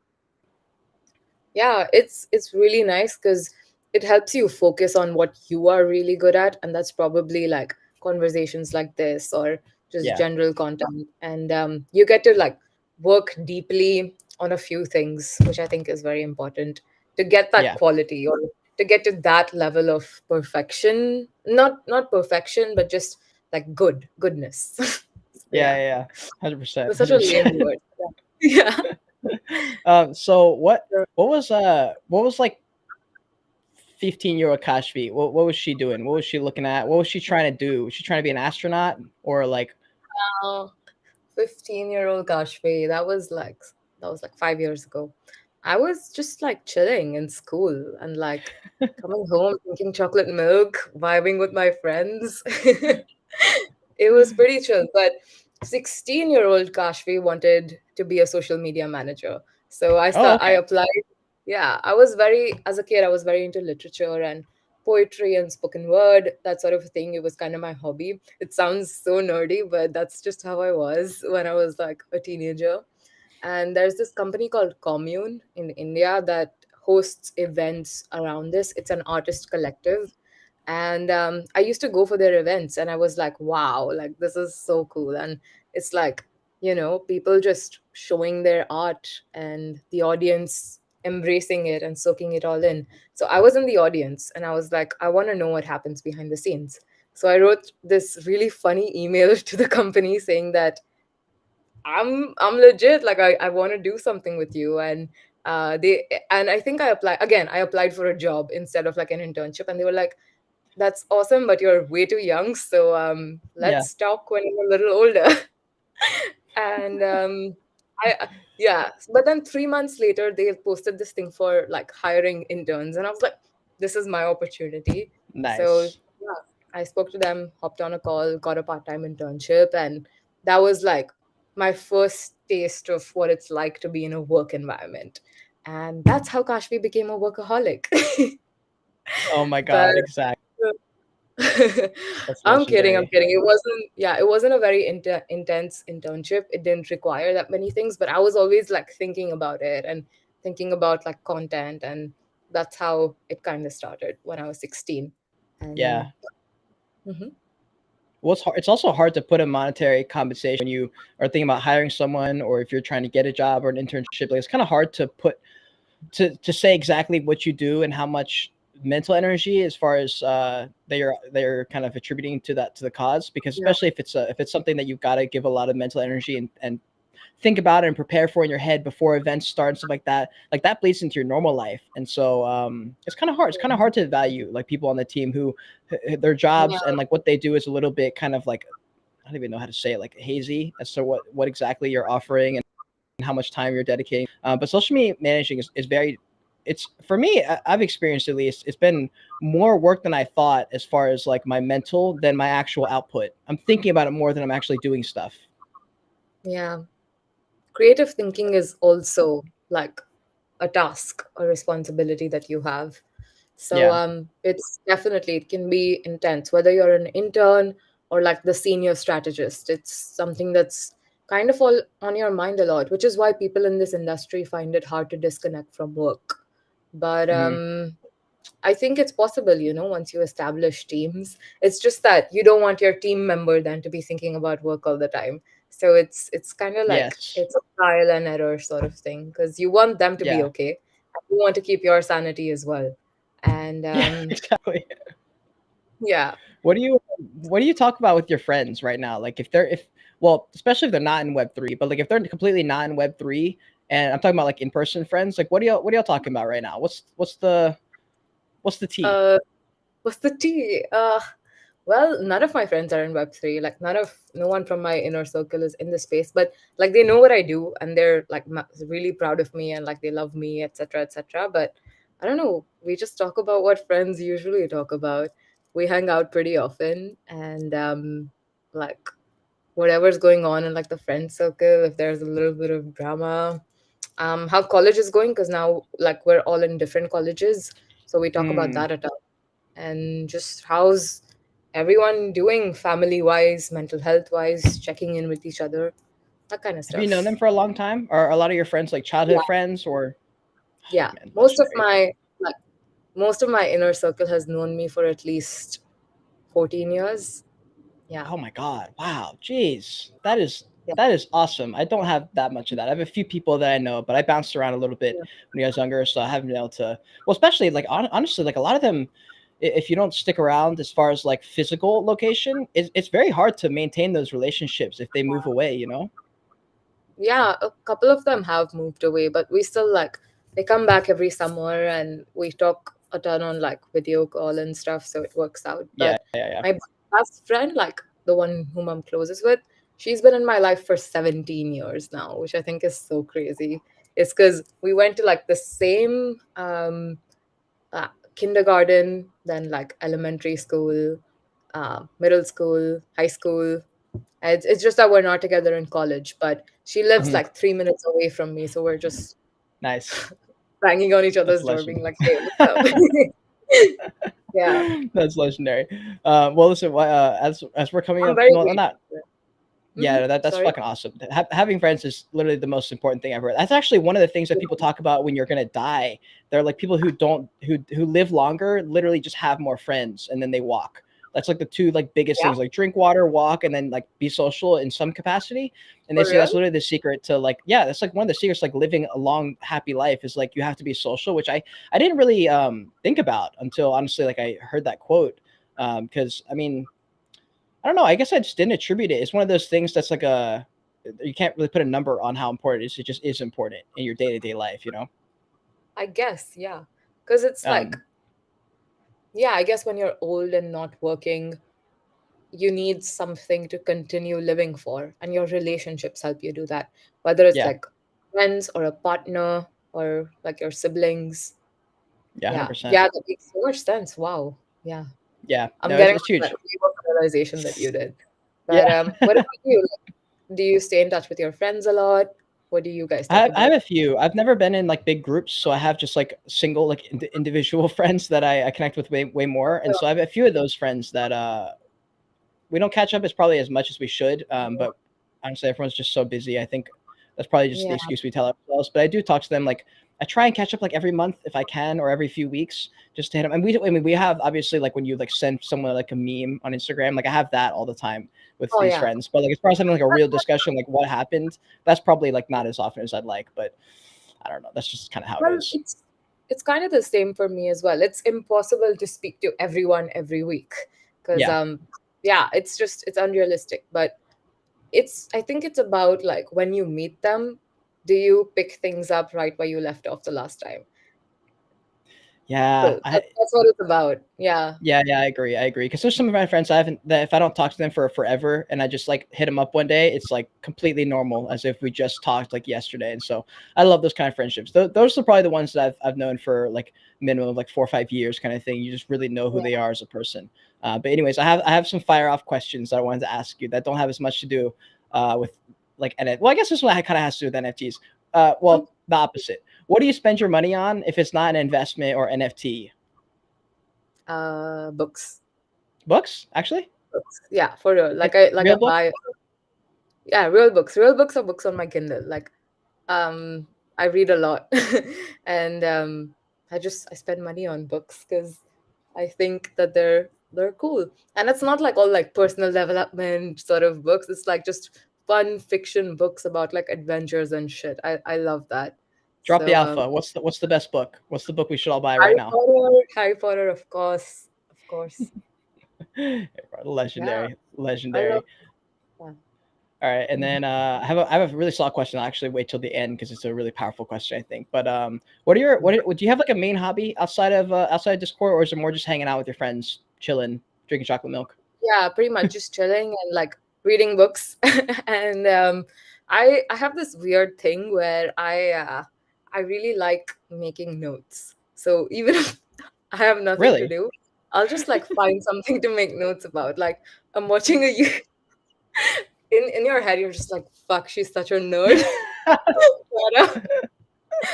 Yeah, it's really nice because it helps you focus on what you are really good at, and that's probably like conversations like this or just Yeah, general content. And you get to like work deeply on a few things, which I think is very important to get that yeah, quality or to get to that level of perfection. Not perfection, but just like goodness. yeah, Yeah, yeah, yeah. 100%, it's such a lame 100%. word. Yeah. So what Yeah. what was like 15-year-old Kashvi? What was she doing? What was she looking at? What was she trying to do? Was she trying to be an astronaut or like 15-year-old Kashvi, that was like that was like 5 years ago. I was just like chilling in school and like coming home, drinking chocolate milk, vibing with my friends. It was pretty chill. But 16-year-old Kashvi wanted to be a social media manager. So Oh, I okay. applied. Yeah, I was very, as a kid, I was very into literature and poetry and spoken word, that sort of thing. It was kind of my hobby. It sounds so nerdy, but that's just how I was when I was like a teenager. And there's this company called Commune in India that hosts events around this. It's an artist collective. And I used to go for their events, and I was like, wow, like this is so cool. And it's like, people just showing their art and the audience embracing it and soaking it all in. So I was in the audience and I was like, I want to know what happens behind the scenes. So I wrote this really funny email to the company saying that I'm legit. Like I want to do something with you. And they and I think I applied for a job instead of like an internship, and they were like, "That's awesome, but you're way too young. So Yeah. let's talk when you're a little older." And yeah, but then 3 months later, they posted this thing for like hiring interns, and I was like, "This is my opportunity." So Nice. yeah, I spoke to them, hopped on a call, got a part-time internship, and that was like my first taste of what it's like to be in a work environment. And that's how Kashvi became a workaholic. Oh my But God, exactly. That's I'm kidding. I'm legendary. kidding. It wasn't a very intense internship. It didn't require that many things, but I was always like thinking about it and thinking about like content. And that's how it kind of started when I was 16. Yeah. And Mhm. Well, it's hard. It's also hard to put a monetary compensation when you are thinking about hiring someone, or if you're trying to get a job or an internship. Like it's kind of hard to put to say exactly what you do and how much mental energy, as far as they're kind of attributing to that to the cause. Because Yeah. especially if it's something that you've got to give a lot of mental energy and think about it and prepare for in your head before events start and stuff like that bleeds into your normal life. And so it's kind of hard. It's kind of hard to value like people on the team who their Yeah. jobs and like what they do is a little bit kind of like, I don't even know how to say it, like hazy as to what exactly you're offering and how much time you're dedicating. But social media managing is very, it's for me, I've experienced at least, it's been more work than I thought as far as like my mental than my actual output. I'm thinking about it more than I'm actually doing stuff. Yeah. Creative thinking is also like a task, a responsibility that you have. So Yeah. it's definitely, it can be intense, whether you're an intern or like the senior strategist. It's something that's kind of all on your mind a lot, which is why people in this industry find it hard to disconnect from work. But Hmm. I think it's possible, once you establish teams. It's just that you don't want your team member then to be thinking about work all the time. So it's kind of like Yes. it's a trial and error sort of thing, because you want them to be Yeah. okay. You want to keep your sanity as well. And Yeah. Exactly. yeah, What do you talk about with your friends right now? Like if well, especially if they're not in Web3, but like if they're completely not in Web3, and I'm talking about like in person friends, like what are y'all talking about right now? What's the tea? uh, what's the tea? Well, none of my friends are in Web3. Like, no one from my inner circle is in the space, but like they know what I do and they're like really proud of me and like they love me, etc., etc. But I don't know. We just talk about what friends usually talk about. We hang out pretty often, and like whatever's going on in like the friend circle, if there's a little bit of drama, how college is going, because now like we're all in different colleges, so we talk about Mm. that a ton. And just how's everyone doing family wise, mental health wise, checking in with each other, that kind of Have you known them stuff. for a long time? Are a lot of your friends like Yeah, childhood friends or yeah. man, legendary. Most of my inner circle has known me for at least 14 years. Yeah. Oh my God. Wow. Jeez. Yeah. That is awesome. I don't have that much of that. I have a few people that I know, but I bounced around a little bit Yeah. when I was younger, so I haven't been able to. Well, especially like honestly, like a lot of them, if you don't stick around as far as like physical location, it's very hard to maintain those relationships if they move away. You know? Yeah, a couple of them have moved away, but we still like they come back every summer and we talk a ton on like video call and stuff, so it works out. Yeah, But yeah, yeah. my best friend, like the one whom I'm closest with, She's been in my life for 17 years now, which I think is so crazy. It's because we went to like the same kindergarten, then like elementary school, middle school, high school. It's just that we're not together in college, but she lives Mhm. like 3 minutes away from me. So we're just Nice. banging on each That's other's door, legend. being like, hey, what's up? Yeah, That's legendary. Well, listen, as we're coming I'm up, very no, grateful not for it. yeah, that's Sorry. fucking awesome. Having friends is literally the most important thing ever. That's actually one of the things that people talk about when you're gonna die. They're like people who don't who live longer, literally just have more friends and then they walk. That's like the two like biggest Yeah, things, like drink water, walk, and then like be social in some capacity. And they for say that's real? literally the secret to like, yeah, that's like one of the secrets like living a long, happy life is like you have to be social, which I didn't really think about until honestly like I heard that quote. Because I mean, I don't know. I guess I just didn't attribute it. It's one of those things that's like a you can't really put a number on how important it is. It just is important in your day to day life, you know. I guess, yeah. Because it's like, Um, yeah, I guess when you're old and not working, you need something to continue living for, and your relationships help you do that. Whether it's yeah, like friends or a partner or like your siblings. yeah, Yeah, 100%. yeah, that makes so much sense. Wow. Yeah. Yeah, I'm no, getting it's that huge. realization that you did. But Yeah, what about you? Like, do you stay in touch with your friends a lot? What do you guys talk I have about? a few. I've never been in like big groups, so I have just like single like individual friends that I connect with way more. And so I have a few of those friends that we don't catch up as probably as much as we should. But honestly, everyone's just so busy. I think that's probably just the Yeah. excuse we tell ourselves. But I do talk to them like I try and catch up like every month if I can or every few weeks just to hit them. And I mean, we have obviously like when you like send someone like a meme on Instagram, like I have that all the time with Oh, these yeah. friends. But like as far as having like a real discussion, like what happened, that's probably like not as often as I'd like. But I don't know. That's just kind of how it Well, is. it's kind of the same for me as well. It's impossible to speak to everyone every week because Yeah. yeah, it's unrealistic. But I think it's about like when you meet them, do you pick things up right where you left off the last time? Yeah. So that's what it's about. Yeah. Yeah, I agree. I agree. Because there's some of my friends I haven't that if I don't talk to them for forever and I just like hit them up one day, it's like completely normal as if we just talked like yesterday. And so I love those kind of friendships. Those are probably the ones that I've known for like minimum of like 4 or 5 years kind of thing. You just really know who they are as a person. But anyways, I have some fire off questions that I wanted to ask you that don't have as much to do with like NFT. Well, I guess this one kind of has to do with NFTs. Yeah. Well, the opposite. What do you spend your money on if it's not an investment or NFT? Books. Books, actually. Books. Yeah, for real. Like I Real books? buy, yeah, real books. Real books are books on my Kindle. Like um I read a lot. And I spend money on books because I think that they're cool. And it's not like all like personal development sort of books. It's like just fun fiction books about like adventures and shit. I love that. Drop the So alpha. What's the best book? What's the book we should all buy right Harry now? Potter, Harry Potter, of course. Of course. Yeah, Legendary, I love legendary. that. All right, and Mhm. then I have a really solid question. I'll actually wait till the end because it's a really powerful question, I think. But what are your do you have like a main hobby outside of Discord, or is it more just hanging out with your friends, chilling, drinking chocolate milk? Yeah, pretty much just chilling and like reading books. And I have this weird thing where I really like making notes. So even if I have nothing to Really? do, I'll just like find something to make notes about. Like I'm watching a in your head you're just like, fuck, she's such a nerd. But,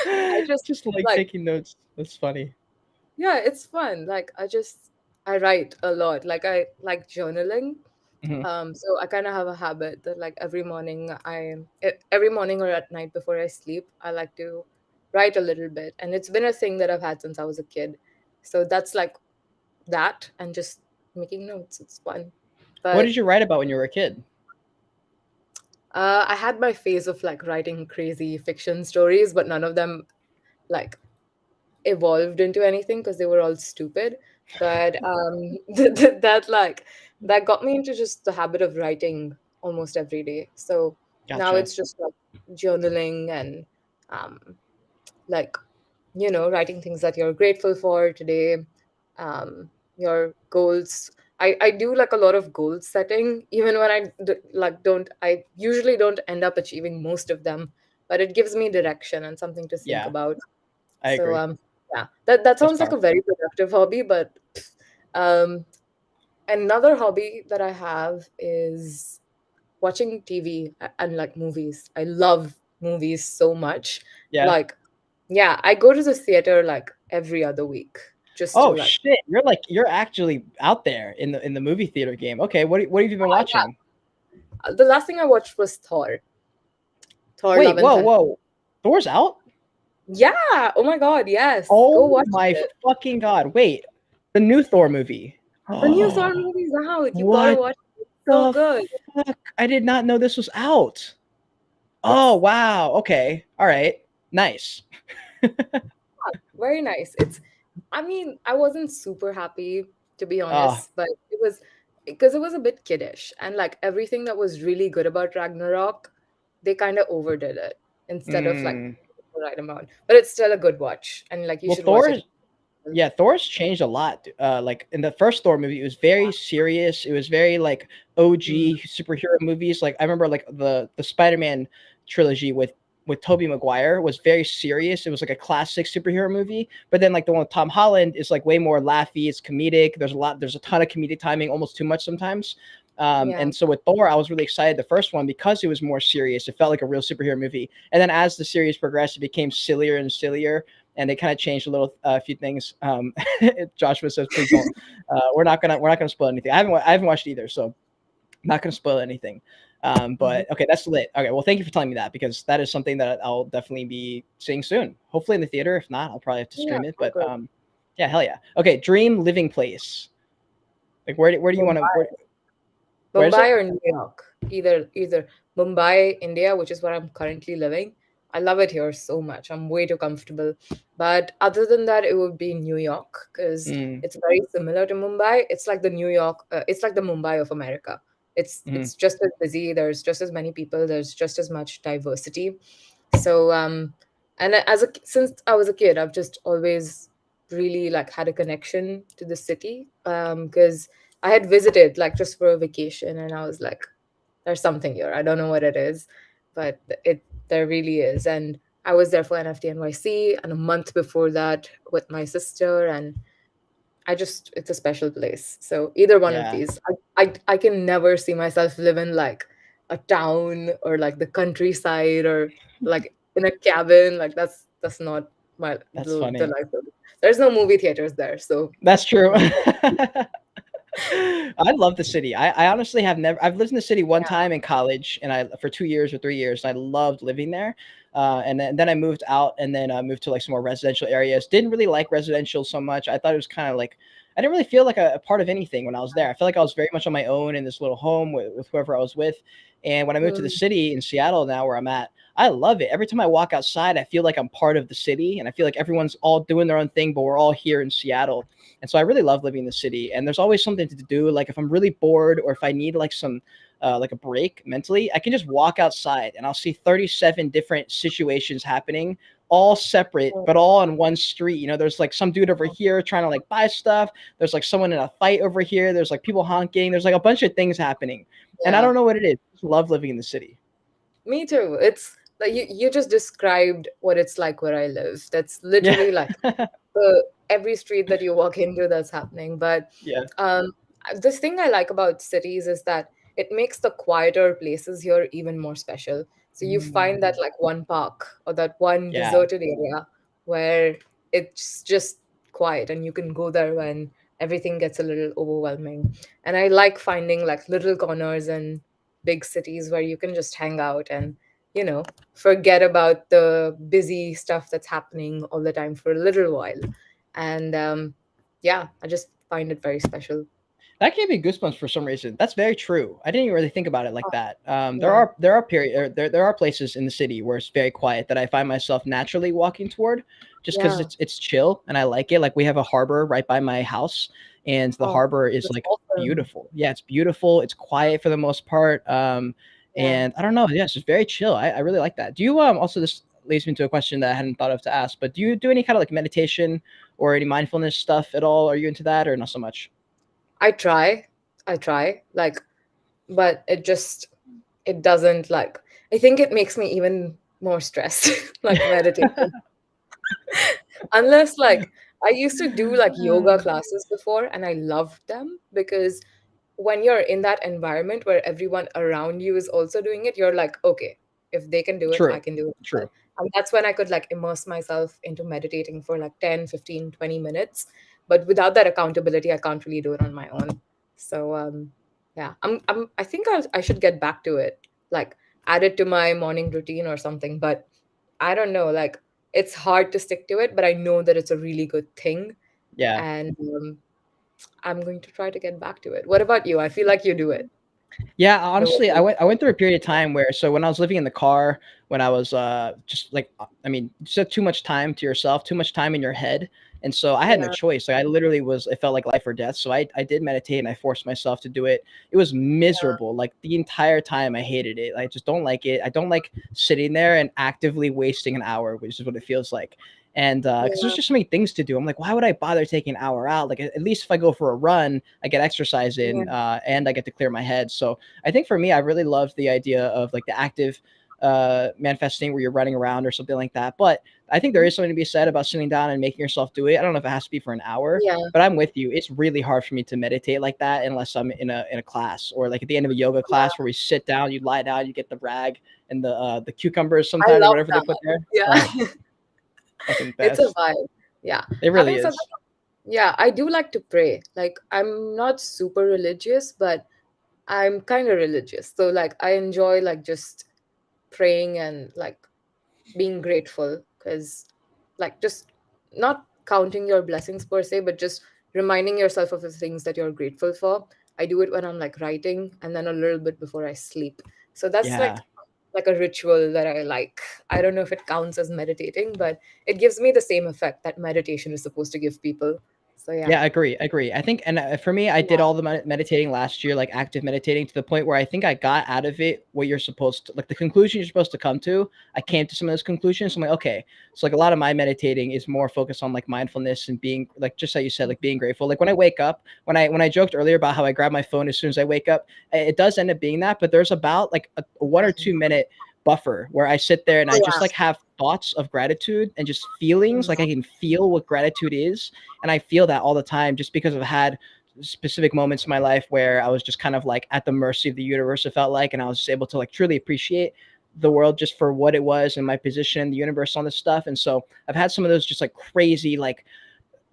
I just Just like like, taking notes. That's funny. yeah, it's fun. Like I write a lot. Like I like journaling. Hmm. So I kind of have a habit that like every morning or at night before I sleep, I like to write a little bit, and it's been a thing that I've had since I was a kid. So that's like that, and just making notes. It's fun. What did But you write about when you were a kid? I had my phase of like writing crazy fiction stories, but none of them like evolved into anything because they were all stupid. But that got me into just the habit of writing almost every day. So now Gotcha. it's just like journaling and um, like writing things that you're grateful for today, your goals. I do like a lot of goal setting, even when I usually don't end up achieving most of them, but it gives me direction and something to think Yeah, about. I So agree. yeah, that That's sounds like a powerful. very productive hobby, but um another hobby that I have is watching TV and like movies. I love movies so much. Yeah. Like, yeah, I go to the theater like every other week just to Oh like, shit, you're actually out there in the movie theater game. Okay, what have you been yeah. watching? The last thing I watched was Thor Wait, Love and whoa, Thunder. whoa. Thor's out? Yeah. Oh my God. Yes. Go Oh watch my it. fucking god. Wait. The new Thor movie. The new Thor movie is out. You gotta What watch it. It's so the good. fuck? I did not know this was out. Oh, It's wow. Okay. All right. Nice. very nice. I mean, I wasn't super happy to be Ah, honest, but it was because it was a bit kiddish and like everything that was really good about Ragnarok, they kind of overdid it instead of like mm. the right amount. But it's still a good watch, and like you Well, should watch Thor it. Yeah, Thor's changed a lot. Like in the first Thor movie, it was very serious. It was very like Mm, OG superhero movies. Like I remember like the Spider-Man trilogy with Tobey Maguire was very serious. It was like a classic superhero movie. But then like the one with Tom Holland is like way more laughy. It's comedic. There's a ton of comedic timing, almost too much sometimes. yeah, And so with Thor, I was really excited the first one because it was more serious. It felt like a real superhero movie. And then as the series progressed, it became sillier and sillier and they kind of changed a little few things. Joshua says, "Please don't. We're not gonna spoil anything. I haven't watched either, so I'm not gonna spoil anything." mhm. But okay, that's lit. Okay, well, thank you for telling me that because that is something that I'll definitely be seeing soon. Hopefully in the theater. If not, I'll probably have to Yeah, stream it. so But good. yeah, hell yeah. Okay, dream living place. Like where do you want to Mumbai. where is Mumbai it? or New York. Either Mumbai, India, which is where I'm currently living. I love it here so much. I'm way too comfortable. But other than that, it would be New York because Mm, it's very similar to Mumbai. It's like the New York. It's like the Mumbai of America. mm, It's just as busy. There's just as many people. There's just as much diversity. So and since I was a kid, I've just always really like had a connection to the city because I had visited like just for a vacation, and I was like, "There's something here. I don't know what it is, but it there really is." And I was there for NFT NYC, and a month before that with my sister, and it's a special place. So either one of yeah, these, I can never see myself live in like a town or like the countryside or like in a cabin. Like that's not that's the funny. life. There's no movie theaters there, so That's true. no. I love the city. I honestly have never. I've lived in the city one Yeah. time in college, and I for 2 years or 3 years. And I loved living there. And then I moved out, and then moved to like some more residential areas. Didn't really like residential so much. I thought it was kind of like I didn't really feel like a part of anything when I was there. I felt like I was very much on my own in this little home with whoever I was with. And when I moved to the Mm, city in Seattle, now where I'm at, I love it. Every time I walk outside, I feel like I'm part of the city, and I feel like everyone's all doing their own thing, but we're all here in Seattle. And so I really love living in the city. And there's always something to do. Like if I'm really bored or if I need like some like a break mentally, I can just walk outside and I'll see 37 different situations happening, all separate, mm, but all on one street. You know, there's like some dude over here trying to like buy stuff. There's like someone in a fight over here. There's like people honking. There's like a bunch of things happening. And I yeah. don't know what it is. I just love living in the city. Me too. It's like you just described what it's like where I live. That's Yeah. literally like every street that you walk into that's happening. But Yeah. um, this thing I like about cities is that it makes the quieter places here even more special. So you find that Mm, like one park or that one yeah. deserted area where it's just quiet and you can go there when everything gets a little overwhelming. And I like finding like little corners and big cities where you can just hang out and you know forget about the busy stuff that's happening all the time for a little while. And yeah, I just find it very special. That gave me goosebumps for some reason. That's very true. I didn't even really think about it like Oh, that. There yeah, are there are period there are places in the city where it's very quiet that I find myself naturally walking toward, just because yeah. it's chill and I like it. Like we have a harbor right by my house, and the Oh, harbor is that's like awesome. beautiful. Yeah, it's beautiful. It's quiet for the most part. Yeah. And I don't know. Yeah, it's just very chill. I really like that. Do you also this leads me to a question that I hadn't thought of to ask, but do you do any kind of like meditation or any mindfulness stuff at all? Are you into that or not so much? I try. I try, like, but it doesn't, like, I think it makes me even more stressed, like meditation. Unless, like, I used to do like yoga classes before and I loved them because when you're in that environment where everyone around you is also doing it, you're like, okay, if they can do it, I True. can do it as well. True. And that's when I could like immerse myself into meditating for like 10, 15, 20 minutes. But without that accountability, I can't really do it on my own. So yeah, I think I should get back to it, like add it to my morning routine or something. But I don't know, like it's hard to stick to it, but I know that it's a really good thing. Yeah. And I'm going to try to get back to it. What about you? I feel like you do it. Yeah, No honestly, way. I went through a period of time where, so when I was living in the car, when I was just like, I mean, just had too much time to yourself, too much time in your head. And so I had no Yeah, choice. Like I literally was, it felt like life or death. So I did meditate and I forced myself to do it. It was yeah, miserable. Like the entire time I hated it. I just don't like it. I don't like sitting there and actively wasting an hour, which is what it feels like. And because there's yeah, just so many things to do. I'm like, why would I bother taking an hour out? Like at least if I go for a run, I get exercise yeah, in, and I get to clear my head. So I think for me, I really love the idea of like the active manifesting where you're running around or something like that. But I think there mhm, is something to be said about sitting down and making yourself do it. I don't know if it has to be for an hour, yeah, but I'm with you. It's really hard for me to meditate like that unless I'm in a class or like at the end of a yoga class yeah. where we sit down, you lie down, you get the rag and the cucumbers I sometimes or love whatever they put that. there. Oh, Yeah, fucking it's a best. vibe. Yeah. It really Having said is. that, yeah, I do like to pray. Like, I'm not super religious, but I'm kind of religious. So, like, I enjoy like just praying and like being grateful because, like, just not counting your blessings per se, but just reminding yourself of the things that you're grateful for. I do it when I'm like writing and then a little bit before I sleep. So that's Yeah. like a ritual that I like. I don't know if it counts as meditating, but it gives me the same effect that meditation is supposed to give people. So yeah. Yeah, I agree. I agree. I think, and for me, I did Yeah. all the meditating last year, like active meditating, to the point where I think I got out of it what you're supposed to, like the conclusion you're supposed to come to. I came to some of those conclusions. So I'm like, okay, so like a lot of my meditating is more focused on like mindfulness and being like just how you said, like being grateful. Like when I wake up, when I joked earlier about how I grab my phone as soon as I wake up, it does end up being that. But there's about like a 1 or 2 minute buffer where I sit there and Oh I just yeah. like have thoughts of gratitude and just feelings. Like I Mhm. can feel what gratitude is, and I feel that all the time just because I've had specific moments in my life where I was just kind of like at the mercy of the universe, it felt like, and I was just able to like truly appreciate the world just for what it was and my position in the universe on this stuff. And so I've had some of those just like crazy, like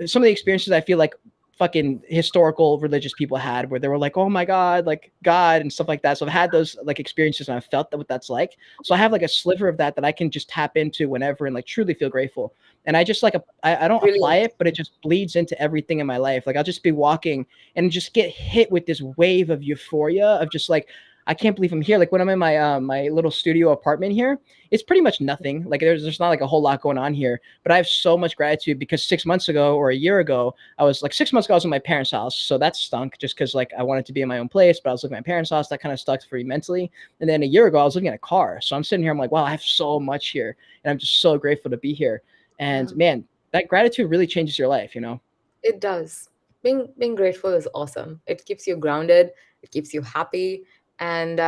some of the experiences I feel like fucking historical religious people had where they were like, oh my God, like God and stuff like that. So I've had those like experiences and I've felt that what that's like. So I have like a sliver of that that I can just tap into whenever and like truly feel grateful. And I just like, I don't apply Brilliant. it, but it just bleeds into everything in my life. Like I'll just be walking and just get hit with this wave of euphoria of just like, I can't believe I'm here. Like when I'm in my my little studio apartment here, it's pretty much nothing. Like there's not like a whole lot going on here, but I have so much gratitude because 6 months ago or a year ago, I was like 6 months ago, I was in my parents' house. So that stunk just because like I wanted to be in my own place, but I was living in my parents' house. That kind of stuck for me mentally. And then a year ago, I was living in a car. So I'm sitting here, I'm like, wow, I have so much here. And I'm just so grateful to be here. And Yeah. man, that gratitude really changes your life, you know? It does. Being grateful is awesome. It keeps you grounded. It keeps you happy, and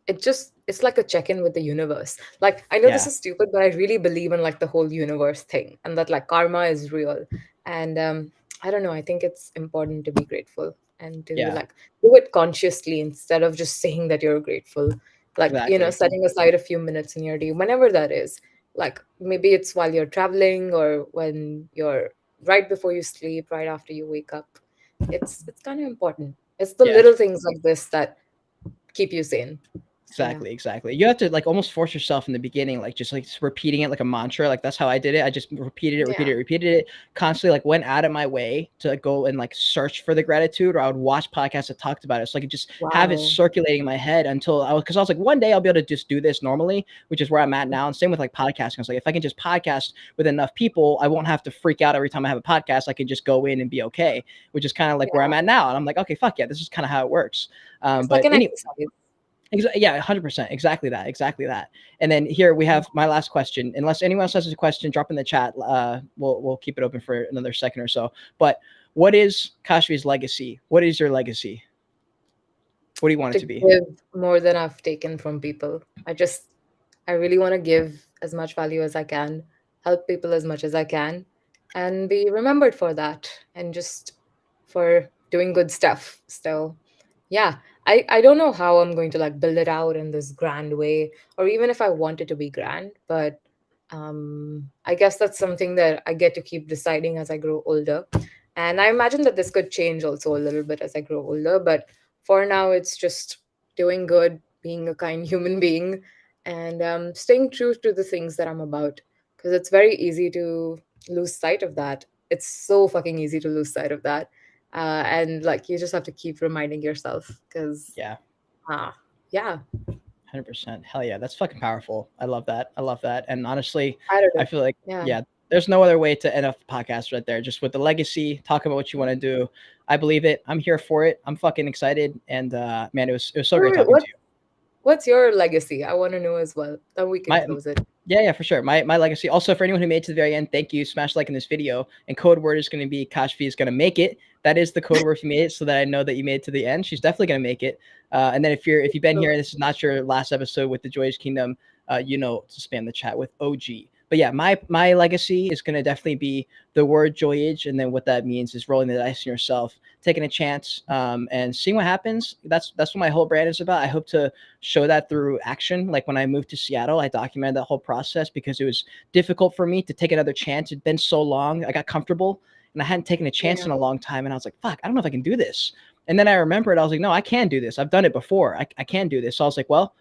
it's like a check in with the universe. Like I know this Yeah. is stupid, but I really believe in like the whole universe thing, and that like karma is real. And I don't know. I think it's important to be grateful and to Yeah. like do it consciously instead of just saying that you're grateful. Like Exactly. setting aside a few minutes in your day, whenever that is. Like maybe it's while you're traveling or when you're right before you sleep, right after you wake up. It's kind of important. It's the Yeah. little things like this that keep you sane. So yeah. Exactly, exactly. You have to like almost force yourself in the beginning, like just like repeating it like a mantra. Like that's how I did it. I just repeated it, Yeah. repeated it, repeated it constantly. Like went out of my way to go and like search for the gratitude, or I would watch podcasts that talked about it. So I could just have it Wow. circulating in my head until I was, because I was like, one day I'll be able to just do this normally, which is where I'm at now. And same with like podcasting. I was like, if I can just podcast with enough people, I won't have to freak out every time I have a podcast. I can just go in and be okay, which is kind of like where I'm Yeah. at now. And I'm like, okay, fuck yeah, this is kind of how it works. It's like But an anyway. exercise. Yeah, 100%. Exactly that. Exactly that. And then here we have my last question. Unless anyone else has a question, drop in the chat. We'll keep it open for another second or so. But what is Kashvi's legacy? What is your legacy? What do you want it To to be? give more than I've taken from people. I really want to give as much value as I can, help people as much as I can, and be remembered for that and just for doing good stuff. So, yeah, I don't know how I'm going to like build it out in this grand way, or even if I want it to be grand, but I guess that's something that I get to keep deciding as I grow older. And I imagine that this could change also a little bit as I grow older, but for now, it's just doing good, being a kind human being, and staying true to the things that I'm about. Because it's very easy to lose sight of that. It's so fucking easy to lose sight of that. And like, you just have to keep reminding yourself because, Yeah. yeah, 100%. Hell yeah, that's fucking powerful. I love that. I love that. And honestly, I don't I know. feel like Yeah. yeah, there's no other way to end off the podcast right there. Just with the legacy, talk about what you want to do. I believe it. I'm here for it. I'm fucking excited. And man, it was so great talking to you. What's your legacy? I want to know as well. Then we can My close it. Yeah, for sure. My legacy. Also, for anyone who made it to the very end, thank you. Smash like in this video. And code word is going to be Kashvi is going to make it. That is the code word if you made it, so that I know that you made it to the end. She's definitely going to make it. And then if you've been here and this is not your last episode with the Joyage Kingdom, you know to spam the chat with OG. But yeah, my legacy is going to definitely be the word Joyage, and then what that means is rolling the dice on yourself, taking a chance, and seeing what happens. That's what my whole brand is about. I hope to show that through action. Like when I moved to Seattle, I documented that whole process because it was difficult for me to take another chance. It'd been so long. I got comfortable and I hadn't taken a chance Yeah. in a long time. And I was like, fuck, I don't know if I can do this. And then I remembered, I was like, no, I can do this. I've done it before. I can do this. So I was like, well,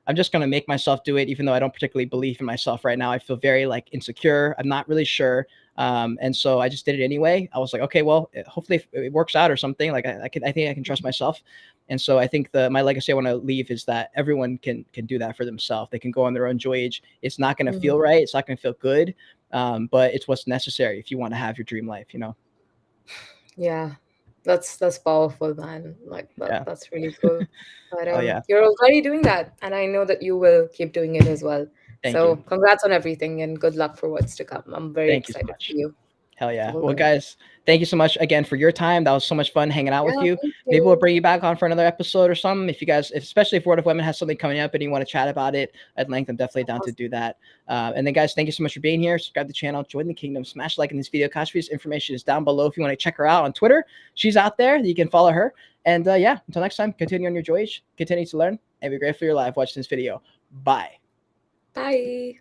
I'm just going to make myself do it, even though I don't particularly believe in myself right now. I feel very like insecure. I'm not really sure. And so I just did it anyway. I was like, okay, well, hopefully it works out or something. Like I think I can trust myself. And so I think my legacy I want to leave is that everyone can do that for themselves. They can go on their own Joyage. It's not going to feel Mhm. right. It's not going to feel good. But it's what's necessary if you want to have your dream life, you know? Yeah. That's powerful, man. Like Yeah. that's really cool. But Oh yeah. you're already doing that, and I know that you will keep doing it as well. Thank So you. congrats on everything, and good luck for what's to come. I'm very Thank you so excited for much. you. Hell yeah. All Well, right. guys, thank you so much again for your time. That was so much fun hanging out with Yeah. you. Thank Maybe we'll you. bring you back on for another episode or something. If you guys, especially if Word of Women has something coming up and you want to chat about it at length, I'm definitely down to Awesome. do that. And then, guys, thank you so much for being here. Subscribe to the channel, join the kingdom, smash like in this video. Kashvi's information is down below if you want to check her out on Twitter. She's out there. You can follow her. And yeah, until next time, continue on your Joyage, continue to learn, and be grateful you're alive watching this video. Bye. Bye.